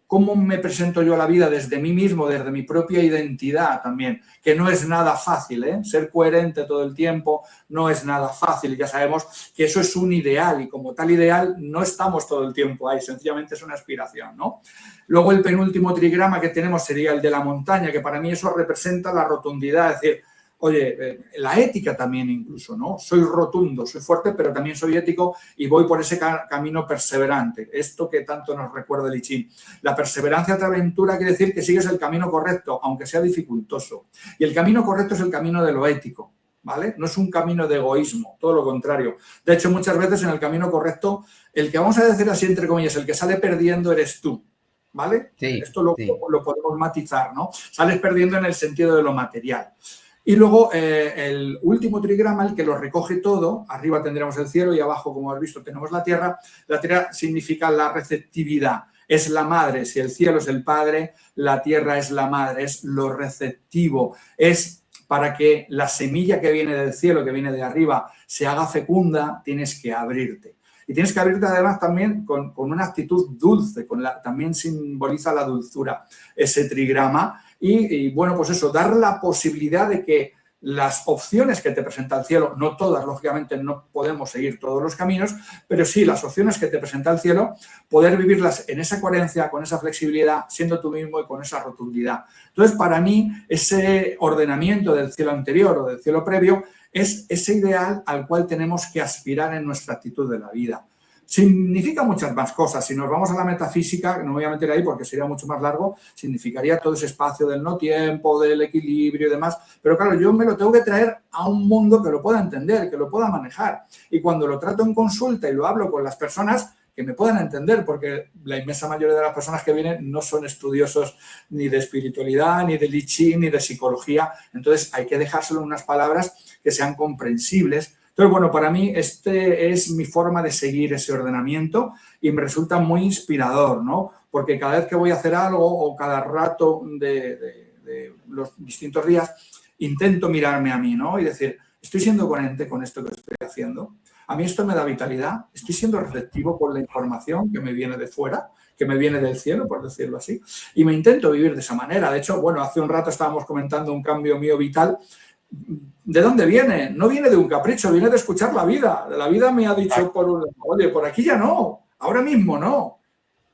cómo me presento yo a la vida desde mí mismo, desde mi propia identidad también, que no es nada fácil, ¿eh? Ser coherente todo el tiempo no es nada fácil. Ya sabemos que eso es un ideal y como tal ideal no estamos todo el tiempo ahí, sencillamente es una aspiración, ¿no? Luego el penúltimo trigrama que tenemos sería el de la montaña, que para mí eso representa la rotundidad, es decir, oye, la ética también incluso, ¿no? Soy rotundo, soy fuerte, pero también soy ético y voy por ese camino perseverante. Esto que tanto nos recuerda el I Ching. La perseverancia de aventura quiere decir que sigues el camino correcto, aunque sea dificultoso. Y el camino correcto es el camino de lo ético, ¿vale? No es un camino de egoísmo, todo lo contrario. De hecho, muchas veces en el camino correcto, el que vamos a decir así, entre comillas, el que sale perdiendo eres tú, ¿vale? Sí, esto lo podemos matizar, ¿no? Sales perdiendo en el sentido de lo material. Y luego el último trigrama, el que lo recoge todo, arriba tendremos el cielo y abajo, como has visto, tenemos la tierra. La tierra significa la receptividad, es la madre. Si el cielo es el padre, la tierra es la madre, es lo receptivo, es para que la semilla que viene del cielo, que viene de arriba, se haga fecunda, tienes que abrirte. Y tienes que abrirte además también con una actitud dulce, también simboliza la dulzura ese trigrama. Y bueno, pues eso, dar la posibilidad de que las opciones que te presenta el cielo, no todas, lógicamente no podemos seguir todos los caminos, pero sí las opciones que te presenta el cielo, poder vivirlas en esa coherencia, con esa flexibilidad, siendo tú mismo y con esa rotundidad. Entonces, para mí, ese ordenamiento del cielo anterior o del cielo previo es ese ideal al cual tenemos que aspirar en nuestra actitud de la vida. Significa muchas más cosas. Si nos vamos a la metafísica, no me voy a meter ahí porque sería mucho más largo, significaría todo ese espacio del no tiempo, del equilibrio y demás. Pero claro, yo me lo tengo que traer a un mundo que lo pueda entender, que lo pueda manejar. Y cuando lo trato en consulta y lo hablo con las personas, que me puedan entender, porque la inmensa mayoría de las personas que vienen no son estudiosos ni de espiritualidad, ni de I Ching, ni de psicología. Entonces hay que dejárselo en unas palabras que sean comprensibles. Entonces, bueno, para mí este es mi forma de seguir ese ordenamiento y me resulta muy inspirador, ¿no? Porque cada vez que voy a hacer algo o cada rato de los distintos días, intento mirarme a mí, ¿no? Y decir, ¿estoy siendo coherente con esto que estoy haciendo? A mí esto me da vitalidad, estoy siendo receptivo con la información que me viene de fuera, que me viene del cielo, por decirlo así, y me intento vivir de esa manera. De hecho, bueno, hace un rato estábamos comentando un cambio mío vital. ¿De dónde viene? No viene de un capricho, viene de escuchar la vida. La vida me ha dicho, oye, por aquí ya no, ahora mismo no.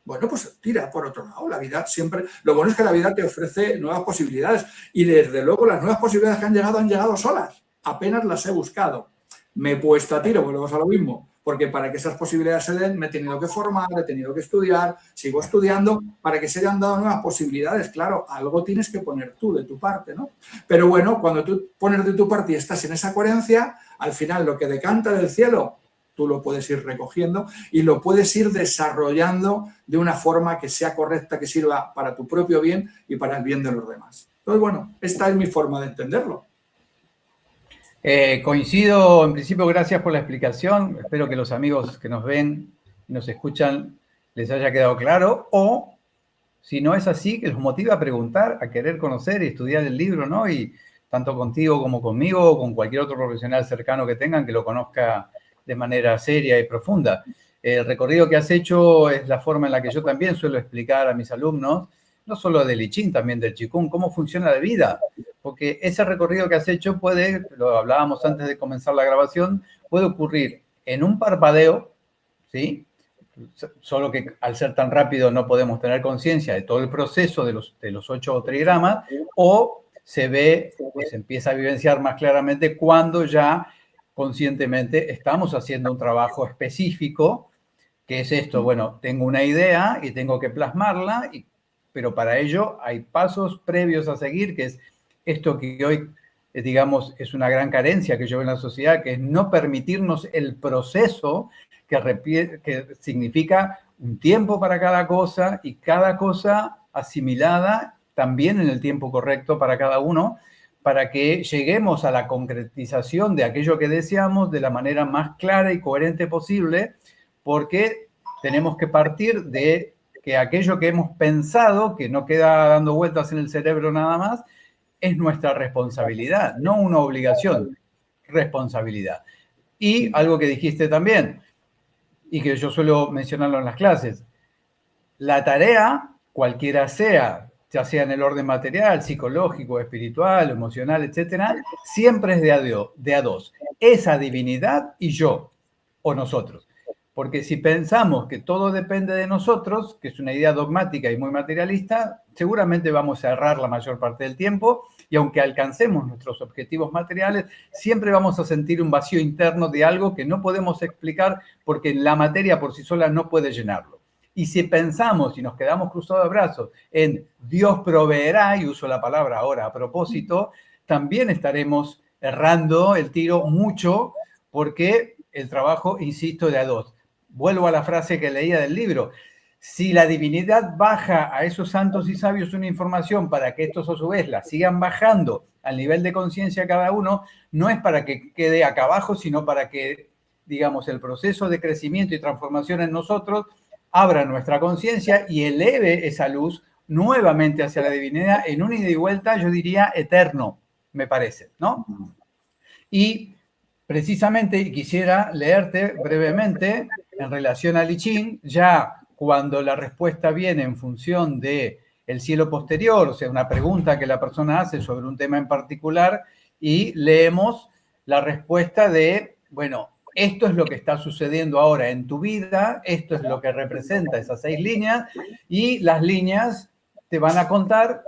Bueno, pues tira por otro lado. La vida siempre... Lo bueno es que la vida te ofrece nuevas posibilidades y desde luego las nuevas posibilidades que han llegado solas. Apenas las he buscado. Me he puesto a tiro, volvemos a lo mismo, porque para que esas posibilidades se den me he tenido que formar, he tenido que estudiar, sigo estudiando para que se hayan dado nuevas posibilidades. Claro, algo tienes que poner tú de tu parte, ¿no? Pero bueno, cuando tú pones de tu parte y estás en esa coherencia, al final lo que decanta del cielo, tú lo puedes ir recogiendo y lo puedes ir desarrollando de una forma que sea correcta, que sirva para tu propio bien y para el bien de los demás. Entonces, bueno, esta es mi forma de entenderlo. Coincido, en principio, gracias por la explicación. Espero que los amigos que nos ven y nos escuchan les haya quedado claro, o si no es así, que los motive a preguntar, a querer conocer y estudiar el libro, ¿no? Y tanto contigo como conmigo o con cualquier otro profesional cercano que tengan que lo conozca de manera seria y profunda. El recorrido que has hecho es la forma en la que yo también suelo explicar a mis alumnos, no solo del I Ching, también del Qigong, cómo funciona la vida. Porque ese recorrido que has hecho puede, lo hablábamos antes de comenzar la grabación, puede ocurrir en un parpadeo, ¿sí? Solo que al ser tan rápido no podemos tener conciencia de todo el proceso de los 8 trigramas, o se ve, se empieza a vivenciar más claramente cuando ya conscientemente estamos haciendo un trabajo específico, que es esto, bueno, tengo una idea y tengo que plasmarla, pero para ello hay pasos previos a seguir, que es esto que hoy, digamos, es una gran carencia que yo veo en la sociedad, que es no permitirnos el proceso que significa un tiempo para cada cosa y cada cosa asimilada también en el tiempo correcto para cada uno, para que lleguemos a la concretización de aquello que deseamos de la manera más clara y coherente posible, porque tenemos que partir de que aquello que hemos pensado, que no queda dando vueltas en el cerebro nada más, es nuestra responsabilidad, no una obligación, responsabilidad. Y algo que dijiste también, y que yo suelo mencionarlo en las clases, la tarea, cualquiera sea, ya sea en el orden material, psicológico, espiritual, emocional, etcétera, siempre es de a dos. Esa divinidad y yo, o nosotros. Porque si pensamos que todo depende de nosotros, que es una idea dogmática y muy materialista, seguramente vamos a errar la mayor parte del tiempo y aunque alcancemos nuestros objetivos materiales, siempre vamos a sentir un vacío interno de algo que no podemos explicar porque la materia por sí sola no puede llenarlo. Y si pensamos y nos quedamos cruzados de brazos en Dios proveerá, y uso la palabra ahora a propósito, también estaremos errando el tiro mucho porque el trabajo, insisto, de a dos. Vuelvo a la frase que leía del libro. Si la divinidad baja a esos santos y sabios una información para que estos a su vez la sigan bajando al nivel de conciencia cada uno, no es para que quede acá abajo, sino para que, digamos, el proceso de crecimiento y transformación en nosotros abra nuestra conciencia y eleve esa luz nuevamente hacia la divinidad en un ida y vuelta, yo diría, eterno, me parece, ¿no? Y precisamente quisiera leerte brevemente en relación al I Ching, ya cuando la respuesta viene en función de el cielo posterior, o sea, una pregunta que la persona hace sobre un tema en particular y leemos la respuesta de, bueno, esto es lo que está sucediendo ahora en tu vida, esto es lo que representa esas 6 líneas y las líneas te van a contar,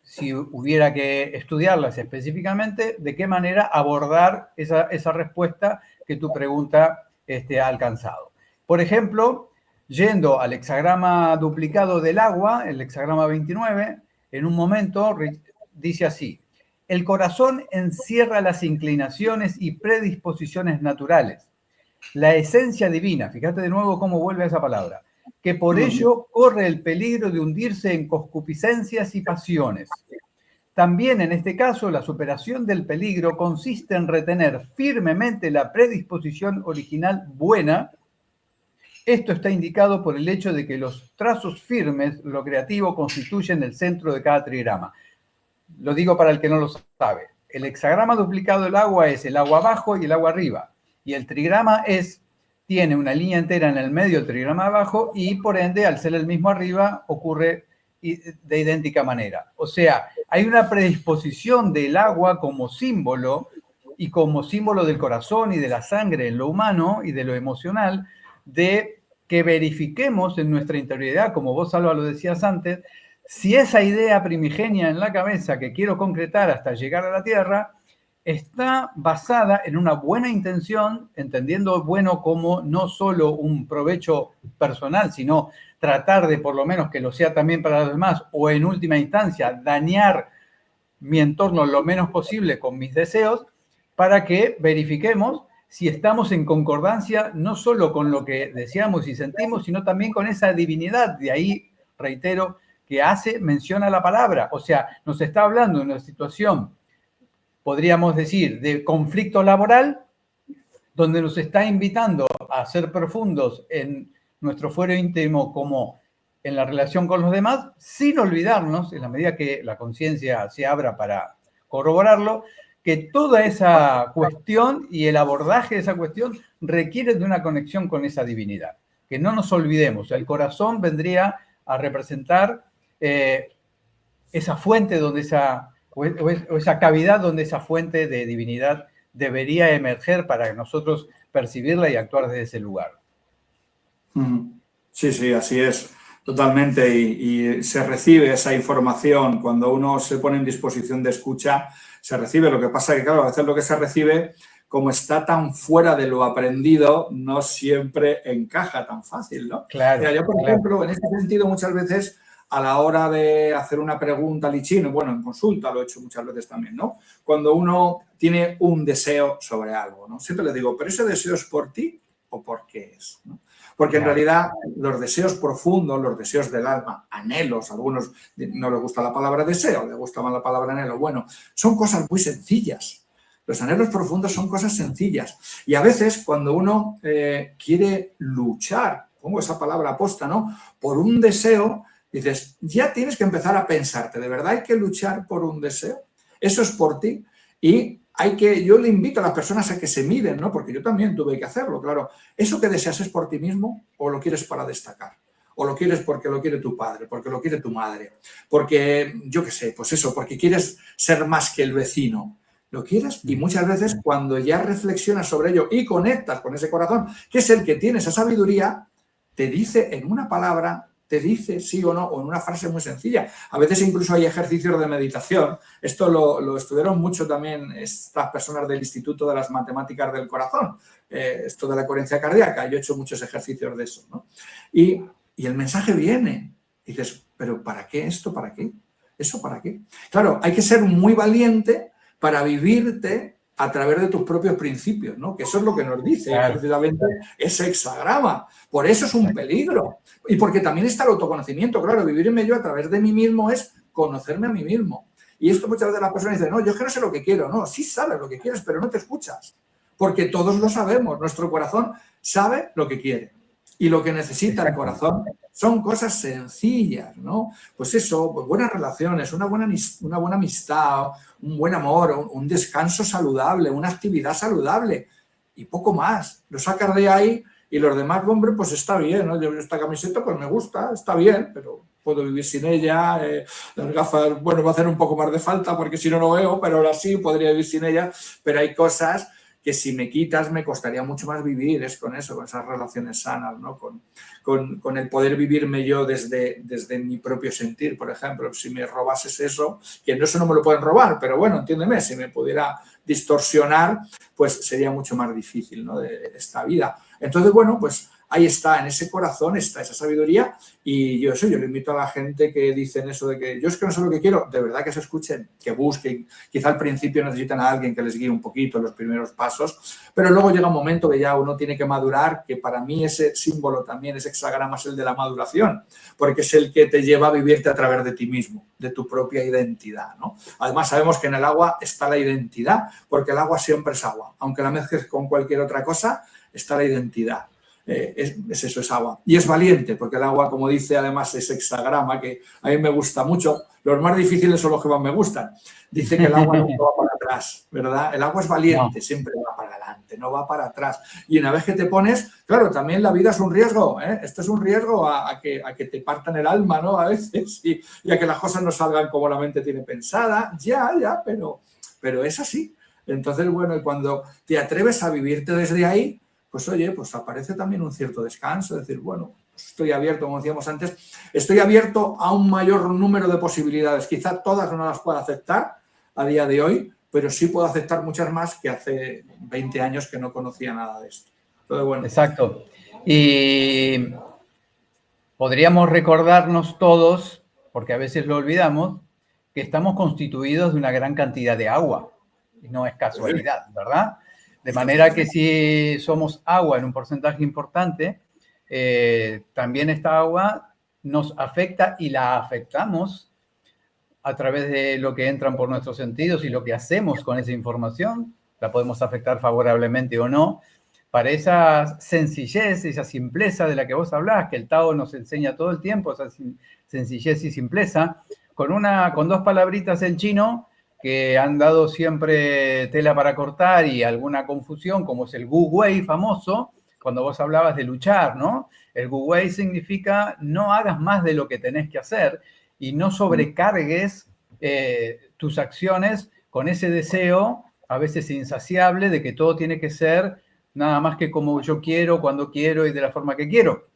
si hubiera que estudiarlas específicamente, de qué manera abordar esa respuesta que tu pregunta ha alcanzado. Por ejemplo, yendo al hexagrama duplicado del agua, el hexagrama 29, en un momento dice así: el corazón encierra las inclinaciones y predisposiciones naturales, la esencia divina, fíjate de nuevo cómo vuelve a esa palabra, que por ello corre el peligro de hundirse en concupiscencias y pasiones. También en este caso, la superación del peligro consiste en retener firmemente la predisposición original buena. Esto está indicado por el hecho de que los trazos firmes, lo creativo, constituyen el centro de cada trigrama. Lo digo para el que no lo sabe. El hexagrama duplicado del agua es el agua abajo y el agua arriba. Y el trigrama tiene una línea entera en el medio del trigrama abajo y por ende, al ser el mismo arriba, ocurre de idéntica manera. O sea, hay una predisposición del agua como símbolo y como símbolo del corazón y de la sangre en lo humano y de lo emocional, de que verifiquemos en nuestra interioridad, como vos, Alba, lo decías antes, si esa idea primigenia en la cabeza que quiero concretar hasta llegar a la Tierra está basada en una buena intención, entendiendo bueno como no solo un provecho personal, sino tratar de por lo menos que lo sea también para los demás, o en última instancia dañar mi entorno lo menos posible con mis deseos, para que verifiquemos si estamos en concordancia no solo con lo que deseamos y sentimos, sino también con esa divinidad. De ahí, reitero, que menciona la palabra. O sea, nos está hablando de una situación, podríamos decir, de conflicto laboral, donde nos está invitando a ser profundos en nuestro fuero íntimo como en la relación con los demás, sin olvidarnos, en la medida que la conciencia se abra para corroborarlo, que toda esa cuestión y el abordaje de esa cuestión requiere de una conexión con esa divinidad. Que no nos olvidemos, el corazón vendría a representar esa fuente donde o esa cavidad donde esa fuente de divinidad debería emerger para nosotros percibirla y actuar desde ese lugar. Sí, sí, así es, totalmente. Y se recibe esa información cuando uno se pone en disposición de escucha, se recibe. Lo que pasa es que, claro, a veces lo que se recibe, como está tan fuera de lo aprendido, no siempre encaja tan fácil, ¿no? Claro. Mira, yo, por ejemplo, en este sentido, muchas veces, a la hora de hacer una pregunta al I Ching, bueno, en consulta lo he hecho muchas veces también, ¿no? Cuando uno tiene un deseo sobre algo, ¿no? Siempre le digo, ¿pero ese deseo es por ti o por qué es? ¿No? Porque en realidad los deseos profundos, los deseos del alma, anhelos, a algunos no les gusta la palabra deseo, les gusta más la palabra anhelo, bueno, son cosas muy sencillas. Los anhelos profundos son cosas sencillas. Y a veces cuando uno quiere luchar, pongo esa palabra aposta, ¿no? Por un deseo, dices, ya tienes que empezar a pensarte, ¿de verdad hay que luchar por un deseo? ¿Eso es por ti? Y yo le invito a las personas a que se miren, ¿no? Porque yo también tuve que hacerlo, claro. ¿Eso que deseas es por ti mismo o lo quieres para destacar? ¿O lo quieres porque lo quiere tu padre, porque lo quiere tu madre? Porque, yo qué sé, pues eso, porque quieres ser más que el vecino. ¿Lo quieres? Y muchas veces cuando ya reflexionas sobre ello y conectas con ese corazón, que es el que tiene esa sabiduría, te dice en una palabra, te dice sí o no, o en una frase muy sencilla. A veces incluso hay ejercicios de meditación. Esto lo estudiaron mucho también estas personas del Instituto de las Matemáticas del Corazón, esto de la coherencia cardíaca. Yo he hecho muchos ejercicios de eso, ¿no? Y el mensaje viene. Y dices, ¿pero para qué esto? ¿Para qué? ¿Eso para qué? Claro, hay que ser muy valiente para vivirte a través de tus propios principios, ¿no? Que eso es lo que nos dice precisamente ese hexagrama. Por eso es un peligro. Y porque también está el autoconocimiento. Claro, vivirme yo a través de mí mismo es conocerme a mí mismo. Y esto muchas veces las personas dicen, no, yo es que no sé lo que quiero. No, sí sabes lo que quieres, pero no te escuchas. Porque todos lo sabemos. Nuestro corazón sabe lo que quiere. Y lo que necesita el corazón son cosas sencillas, ¿no? Pues eso, pues buenas relaciones, una buena amistad, un buen amor, un descanso saludable, una actividad saludable y poco más. Lo sacas de ahí y los demás, hombre, pues está bien, ¿no? Yo esta camiseta pues me gusta, está bien, pero puedo vivir sin ella. Las gafas, bueno, va a hacer un poco más de falta porque si no, no veo, pero ahora sí podría vivir sin ella. Pero hay cosas que si me quitas me costaría mucho más vivir, es con eso, con esas relaciones sanas, ¿no? Con el poder vivirme yo desde mi propio sentir, por ejemplo. Si me robases eso, que eso no me lo pueden robar, pero bueno, entiéndeme, si me pudiera distorsionar, pues sería mucho más difícil, ¿no? De esta vida. Entonces, bueno, pues ahí está, en ese corazón está esa sabiduría y yo le invito a la gente que dicen eso de que yo es que no sé lo que quiero, de verdad que se escuchen, que busquen. Quizá al principio necesitan a alguien que les guíe un poquito en los primeros pasos, pero luego llega un momento que ya uno tiene que madurar, que para mí ese símbolo también, ese hexagrama es el de la maduración, porque es el que te lleva a vivirte a través de ti mismo, de tu propia identidad, ¿no? Además sabemos que en el agua está la identidad, porque el agua siempre es agua, aunque la mezcles con cualquier otra cosa, está la identidad. Es eso, es agua. Y es valiente, porque el agua, como dice además ese hexagrama, que a mí me gusta mucho, los más difíciles son los que más me gustan. Dice que el agua nunca va para atrás, ¿verdad? El agua es valiente, siempre va para adelante, no va para atrás. Y una vez que te pones, claro, también la vida es un riesgo, ¿eh? Esto es un riesgo a que te partan el alma, ¿no? A veces, y a que las cosas no salgan como la mente tiene pensada, pero es así. Entonces, bueno, y cuando te atreves a vivirte desde ahí, pues oye, pues aparece también un cierto descanso, es decir, bueno, estoy abierto, como decíamos antes, estoy abierto a un mayor número de posibilidades. Quizá todas no las pueda aceptar a día de hoy, pero sí puedo aceptar muchas más que hace 20 años que no conocía nada de esto. Entonces, bueno. Exacto. Y podríamos recordarnos todos, porque a veces lo olvidamos, que estamos constituidos de una gran cantidad de agua. Y no es casualidad, ¿verdad? De manera que si somos agua en un porcentaje importante, también esta agua nos afecta y la afectamos a través de lo que entran por nuestros sentidos y lo que hacemos con esa información. La podemos afectar favorablemente o no. Para esa sencillez, esa simpleza de la que vos hablás, que el Tao nos enseña todo el tiempo, esa sencillez y simpleza, con dos palabritas en chino que han dado siempre tela para cortar y alguna confusión, como es el Wu Wei famoso, cuando vos hablabas de luchar, ¿no? El Wu Wei significa no hagas más de lo que tenés que hacer y no sobrecargues tus acciones con ese deseo, a veces insaciable, de que todo tiene que ser nada más que como yo quiero, cuando quiero y de la forma que quiero.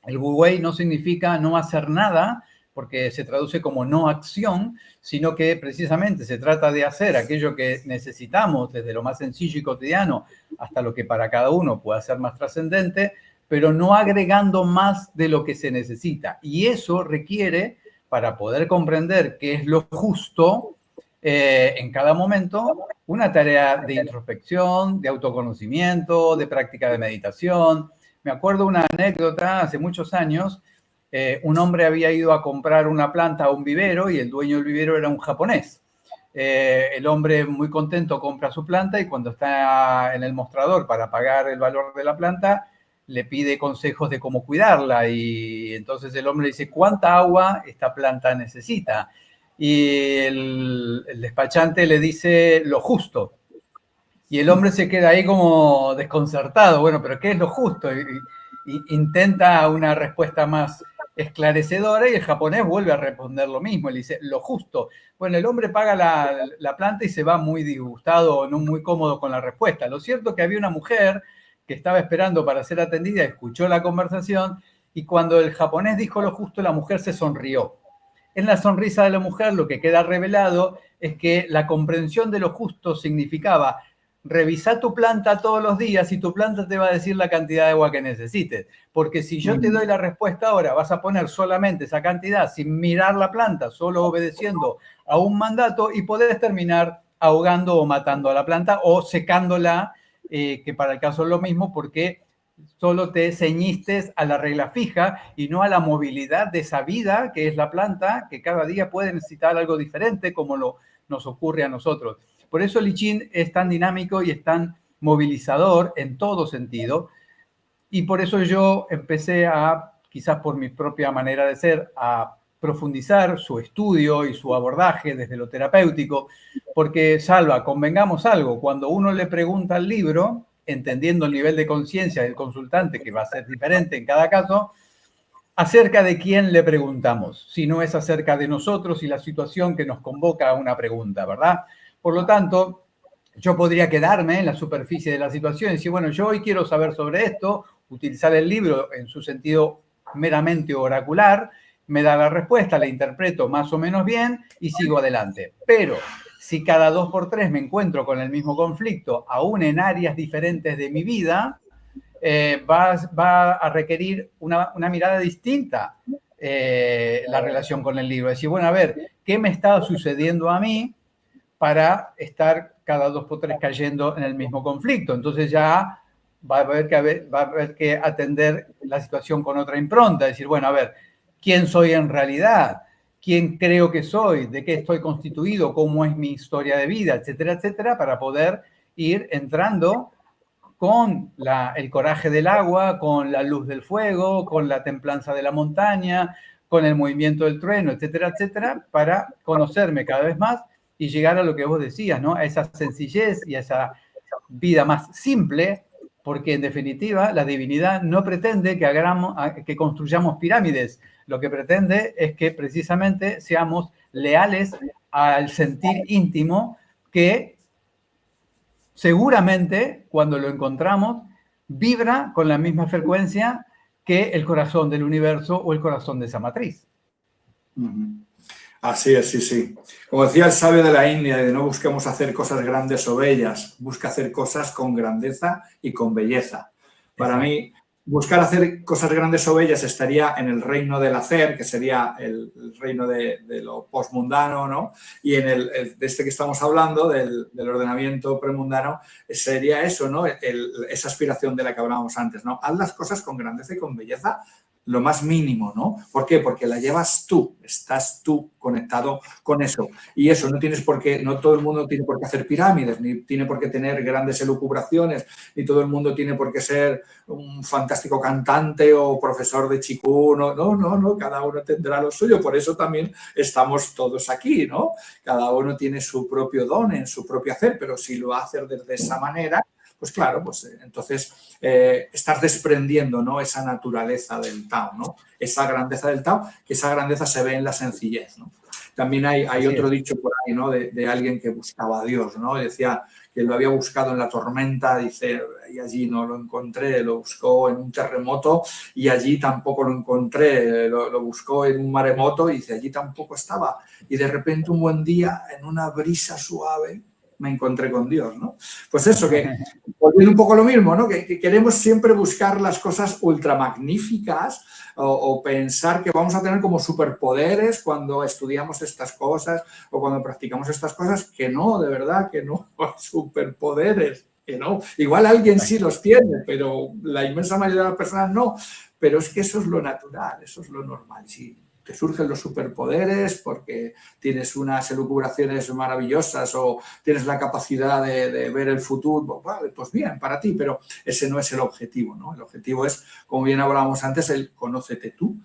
El Wu Wei no significa no hacer nada, porque se traduce como no acción, sino que precisamente se trata de hacer aquello que necesitamos, desde lo más sencillo y cotidiano hasta lo que para cada uno pueda ser más trascendente, pero no agregando más de lo que se necesita. Y eso requiere, para poder comprender qué es lo justo en cada momento, una tarea de introspección, de autoconocimiento, de práctica de meditación. Me acuerdo una anécdota hace muchos años. Un hombre había ido a comprar una planta a un vivero y el dueño del vivero era un japonés. El hombre muy contento compra su planta y cuando está en el mostrador para pagar el valor de la planta, le pide consejos de cómo cuidarla y entonces el hombre dice, ¿cuánta agua esta planta necesita? Y el despachante le dice lo justo. Y el hombre se queda ahí como desconcertado. Bueno, pero ¿qué es lo justo? Y intenta una respuesta más esclarecedora y el japonés vuelve a responder lo mismo. Le dice, lo justo. Bueno, el hombre paga la planta y se va muy disgustado, no muy cómodo con la respuesta. Lo cierto es que había una mujer que estaba esperando para ser atendida, escuchó la conversación y cuando el japonés dijo lo justo, la mujer se sonrió. En la sonrisa de la mujer lo que queda revelado es que la comprensión de lo justo significaba revisa tu planta todos los días y tu planta te va a decir la cantidad de agua que necesites. Porque si yo te doy la respuesta ahora, vas a poner solamente esa cantidad sin mirar la planta, solo obedeciendo a un mandato y podés terminar ahogando o matando a la planta o secándola, que para el caso es lo mismo porque solo te ceñiste a la regla fija y no a la movilidad de esa vida que es la planta, que cada día puede necesitar algo diferente como nos ocurre a nosotros. Por eso el I Ching es tan dinámico y es tan movilizador en todo sentido. Y por eso yo empecé quizás por mi propia manera de ser, a profundizar su estudio y su abordaje desde lo terapéutico, porque, Salva, convengamos algo, cuando uno le pregunta al libro, entendiendo el nivel de conciencia del consultante, que va a ser diferente en cada caso, acerca de quién le preguntamos, si no es acerca de nosotros y la situación que nos convoca a una pregunta, ¿verdad? Por lo tanto, yo podría quedarme en la superficie de la situación y decir, bueno, yo hoy quiero saber sobre esto, utilizar el libro en su sentido meramente oracular, me da la respuesta, la interpreto más o menos bien y sigo adelante. Pero si cada 2 por 3 me encuentro con el mismo conflicto, aún en áreas diferentes de mi vida, va a requerir una mirada distinta la relación con el libro. Es decir, bueno, a ver, ¿qué me está sucediendo a mí para estar cada 2 por 3 cayendo en el mismo conflicto? Entonces ya va a haber que atender la situación con otra impronta. Decir, bueno, a ver, ¿quién soy en realidad? ¿Quién creo que soy? ¿De qué estoy constituido? ¿Cómo es mi historia de vida? Etcétera, etcétera, para poder ir entrando con el coraje del agua, con la luz del fuego, con la templanza de la montaña, con el movimiento del trueno, etcétera, etcétera, para conocerme cada vez más y llegar a lo que vos decías, ¿no? A esa sencillez y a esa vida más simple, porque en definitiva la divinidad no pretende que construyamos pirámides, lo que pretende es que precisamente seamos leales al sentir íntimo que seguramente cuando lo encontramos vibra con la misma frecuencia que el corazón del universo o el corazón de esa matriz. Así es, sí, sí. Como decía el sabio de la India, de no busquemos hacer cosas grandes o bellas, busca hacer cosas con grandeza y con belleza. Para mí, buscar hacer cosas grandes o bellas estaría en el reino del hacer, que sería el reino de lo postmundano, ¿no? Y en de este que estamos hablando, del ordenamiento premundano, sería eso, ¿no? Esa aspiración de la que hablábamos antes, ¿no? Haz las cosas con grandeza y con belleza, lo más mínimo, ¿no? ¿Por qué? Porque la llevas tú, estás tú conectado con eso. Y eso no todo el mundo tiene por qué hacer pirámides, ni tiene por qué tener grandes elucubraciones, ni todo el mundo tiene por qué ser un fantástico cantante o profesor de Qigong. No, cada uno tendrá lo suyo. Por eso también estamos todos aquí, ¿no? Cada uno tiene su propio don en su propio hacer, pero si lo hace de esa manera, pues claro, pues entonces estás desprendiendo, ¿no? Esa naturaleza del Tao, ¿no? Esa grandeza del Tao, que esa grandeza se ve en la sencillez, ¿no? También hay otro dicho por ahí, ¿no? De alguien que buscaba a Dios, ¿no? Decía que lo había buscado en la tormenta, dice, y allí no lo encontré, lo buscó en un terremoto y allí tampoco lo encontré, lo buscó en un maremoto y dice, allí tampoco estaba. Y de repente un buen día, en una brisa suave, me encontré con Dios, ¿no? Pues eso, que volviendo un poco lo mismo, ¿no? Que queremos siempre buscar las cosas ultra magníficas o pensar que vamos a tener como superpoderes cuando estudiamos estas cosas o cuando practicamos estas cosas, que no, de verdad, que no, superpoderes, que no. Igual alguien sí los tiene, pero la inmensa mayoría de las personas no. Pero es que eso es lo natural, eso es lo normal, sí. Te surgen los superpoderes porque tienes unas elucubraciones maravillosas o tienes la capacidad de ver el futuro, vale, pues bien, para ti, pero ese no es el objetivo, ¿no? El objetivo es, como bien hablábamos antes, el conócete tú,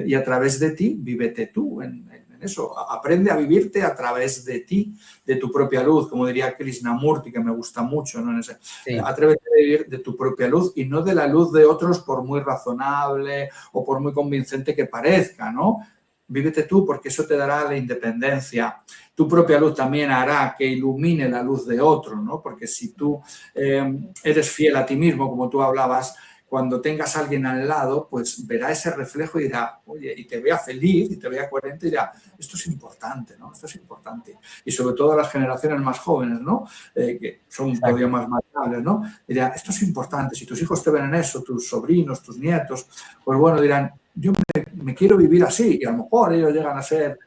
y a través de ti, vívete tú en eso, aprende a vivirte a través de ti, de tu propia luz, como diría Krishnamurti, que me gusta mucho, ¿no? Sí. Atrévete a vivir de tu propia luz y no de la luz de otros por muy razonable o por muy convincente que parezca, ¿no? Vívete tú porque eso te dará la independencia. Tu propia luz también hará que ilumine la luz de otro, ¿no? Porque si tú eres fiel a ti mismo, como tú hablabas, cuando tengas a alguien al lado, pues verá ese reflejo y dirá, oye, y te vea feliz y te vea coherente y dirá, esto es importante, ¿no? Esto es importante. Y sobre todo las generaciones más jóvenes, ¿no? Que son todavía más maleables, ¿no? Dirá, esto es importante. Si tus hijos te ven en eso, tus sobrinos, tus nietos, pues bueno, dirán, yo me quiero vivir así y a lo mejor ellos llegan a ser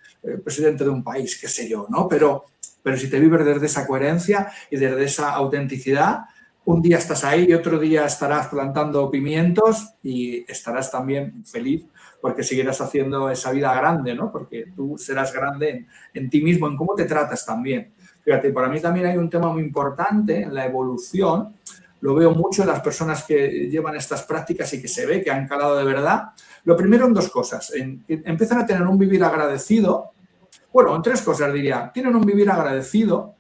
presidente de un país, qué sé yo, ¿no? Pero pero si te vives desde esa coherencia y desde esa autenticidad, un día estás ahí y otro día estarás plantando pimientos y estarás también feliz porque seguirás haciendo esa vida grande, ¿no? Porque tú serás grande en ti mismo, en cómo te tratas también. Fíjate, para mí también hay un tema muy importante en la evolución. Lo veo mucho en las personas que llevan estas prácticas y que se ve que han calado de verdad. Lo primero en dos cosas. Empiezan a tener un vivir agradecido. Bueno, en tres cosas diría. Tienen un vivir agradecido,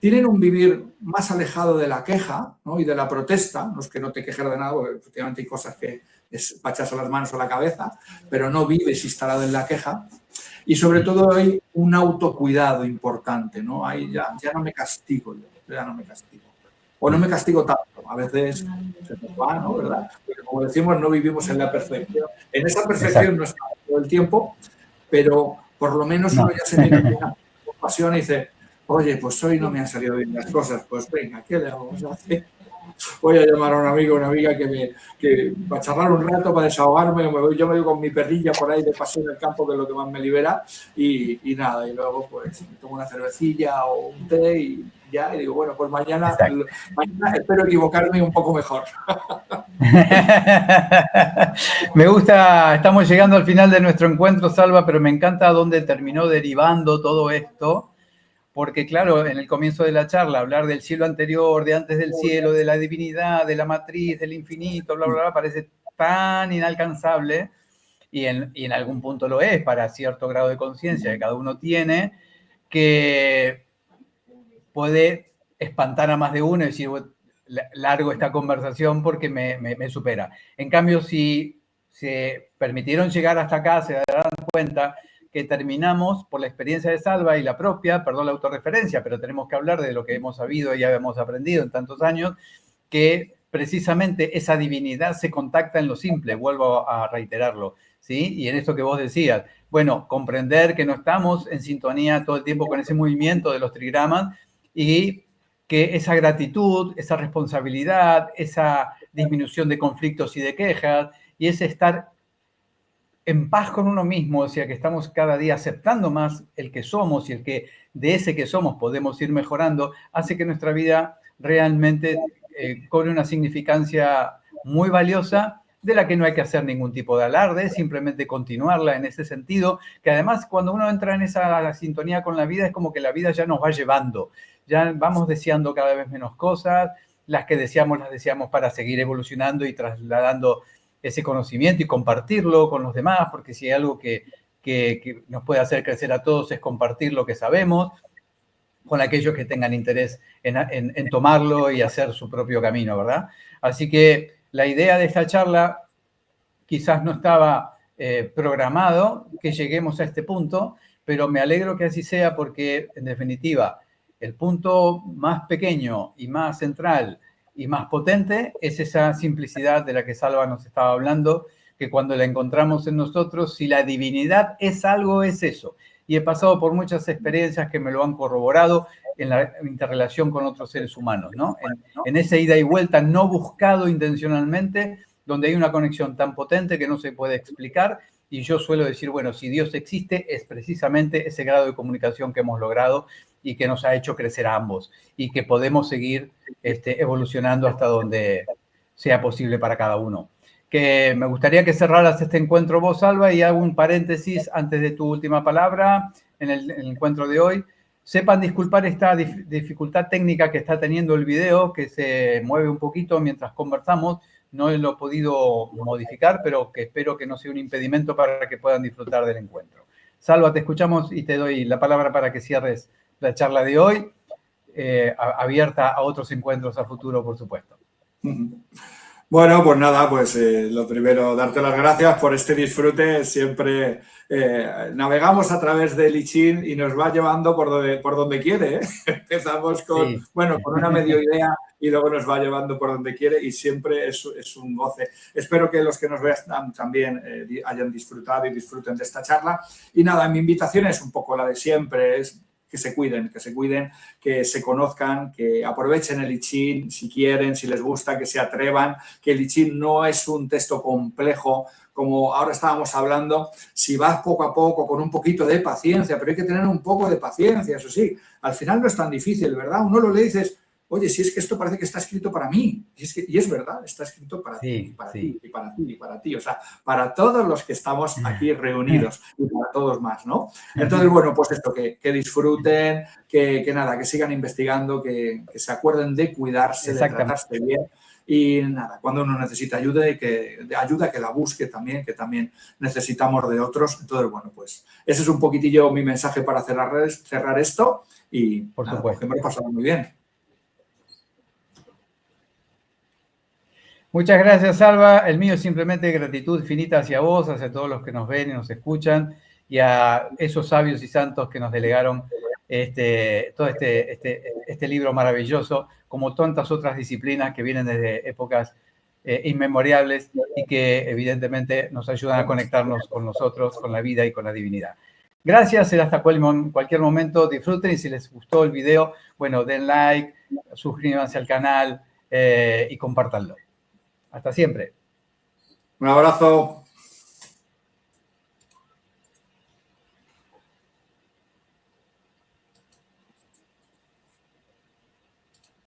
tienen un vivir más alejado de la queja, ¿no? Y de la protesta. No es que no te quejes de nada, porque efectivamente hay cosas que es para echarse las manos a la cabeza, pero no vives instalado en la queja. Y sobre todo hay un autocuidado importante, ¿no? Ahí ya no me castigo yo, ya no me castigo. O no me castigo tanto, a veces se nos va, ¿no? ¿Verdad? Porque como decimos, no vivimos en la perfección. En esa perfección no estamos todo el tiempo, pero por lo menos uno ya se mira con una compasión y dice, oye, pues hoy no me han salido bien las cosas, pues venga, ¿qué le vamos a hacer? Voy a llamar a un amigo o una amiga que para charlar un rato, para desahogarme, yo me voy con mi perrilla por ahí de paseo en el campo, que es lo que más me libera, y nada, y luego pues me tomo una cervecilla o un té y ya, y digo, bueno, pues mañana espero equivocarme un poco mejor. Me gusta, estamos llegando al final de nuestro encuentro, Salva, pero me encanta dónde terminó derivando todo esto. Porque, claro, en el comienzo de la charla, hablar del cielo anterior, de antes del cielo, de la divinidad, de la matriz, del infinito, bla, bla, bla, parece tan inalcanzable, y en algún punto lo es para cierto grado de conciencia que cada uno tiene, que puede espantar a más de uno y decir, largo esta conversación porque me supera. En cambio, si se permitieron llegar hasta acá, se darán cuenta que terminamos por la experiencia de Salva y la propia, perdón la autorreferencia, pero tenemos que hablar de lo que hemos sabido y hemos aprendido en tantos años, que precisamente esa divinidad se contacta en lo simple, vuelvo a reiterarlo, ¿sí? Y en esto que vos decías, bueno, comprender que no estamos en sintonía todo el tiempo con ese movimiento de los trigramas y que esa gratitud, esa responsabilidad, esa disminución de conflictos y de quejas y ese estar en paz con uno mismo, o sea, que estamos cada día aceptando más el que somos y el que de ese que somos podemos ir mejorando, hace que nuestra vida realmente cobre una significancia muy valiosa de la que no hay que hacer ningún tipo de alarde, simplemente continuarla en ese sentido, que además cuando uno entra en esa sintonía con la vida es como que la vida ya nos va llevando, ya vamos deseando cada vez menos cosas, las que deseamos las deseamos para seguir evolucionando y trasladando ese conocimiento y compartirlo con los demás, porque si hay algo que nos puede hacer crecer a todos es compartir lo que sabemos con aquellos que tengan interés en tomarlo y hacer su propio camino, ¿verdad? Así que la idea de esta charla quizás no estaba programado que lleguemos a este punto, pero me alegro que así sea porque, en definitiva, el punto más pequeño y más central y más potente es esa simplicidad de la que Salva nos estaba hablando, que cuando la encontramos en nosotros, si la divinidad es algo, es eso. Y he pasado por muchas experiencias que me lo han corroborado en la interrelación con otros seres humanos, ¿no? En esa ida y vuelta no buscado intencionalmente, donde hay una conexión tan potente que no se puede explicar. Y yo suelo decir, bueno, si Dios existe, es precisamente ese grado de comunicación que hemos logrado y que nos ha hecho crecer a ambos y que podemos seguir evolucionando hasta donde sea posible para cada uno. Que me gustaría que cerraras este encuentro vos, Alba, y hago un paréntesis antes de tu última palabra en el encuentro de hoy. Sepan disculpar esta dificultad técnica que está teniendo el video, que se mueve un poquito mientras conversamos. No lo he podido modificar, pero que espero que no sea un impedimento para que puedan disfrutar del encuentro. Salva, te escuchamos y te doy la palabra para que cierres la charla de hoy, abierta a otros encuentros a futuro, por supuesto. Bueno, pues nada, pues lo primero, darte las gracias por este disfrute. Siempre navegamos a través del I Ching y nos va llevando por donde quiere. Empezamos con, bueno, con una medio idea y luego nos va llevando por donde quiere y siempre es un goce. Espero que los que nos vean también hayan disfrutado y disfruten de esta charla. Y nada, mi invitación es un poco la de siempre, es se cuiden, que se conozcan, que aprovechen el I Ching si quieren, si les gusta, que se atrevan, que el I Ching no es un texto complejo, como ahora estábamos hablando, si vas poco a poco, con un poquito de paciencia, pero hay que tener un poco de paciencia, eso sí, al final no es tan difícil, ¿verdad? Uno lo lee y dices, oye, si es que esto parece que está escrito para mí, y es verdad, está escrito para ti, y para ti, y para ti, y para ti, o sea, para todos los que estamos aquí reunidos, y para todos más, ¿no? Entonces, bueno, pues esto, que disfruten, que nada, que sigan investigando, que se acuerden de cuidarse, de tratarse bien. Y nada, cuando uno necesita ayuda, que la busque también, que también necesitamos de otros. Entonces, bueno, pues ese es un poquitillo mi mensaje para cerrar esto y por nada, supuesto. Pues que me he pasado muy bien. Muchas gracias, Salva. El mío es simplemente gratitud infinita hacia vos, hacia todos los que nos ven y nos escuchan y a esos sabios y santos que nos delegaron todo este libro maravilloso, como tantas otras disciplinas que vienen desde épocas inmemoriales y que evidentemente nos ayudan a conectarnos con nosotros, con la vida y con la divinidad. Gracias, será hasta cualquier momento. Disfruten y si les gustó el video, bueno, den like, suscríbanse al canal y compártanlo. Hasta siempre. Un abrazo.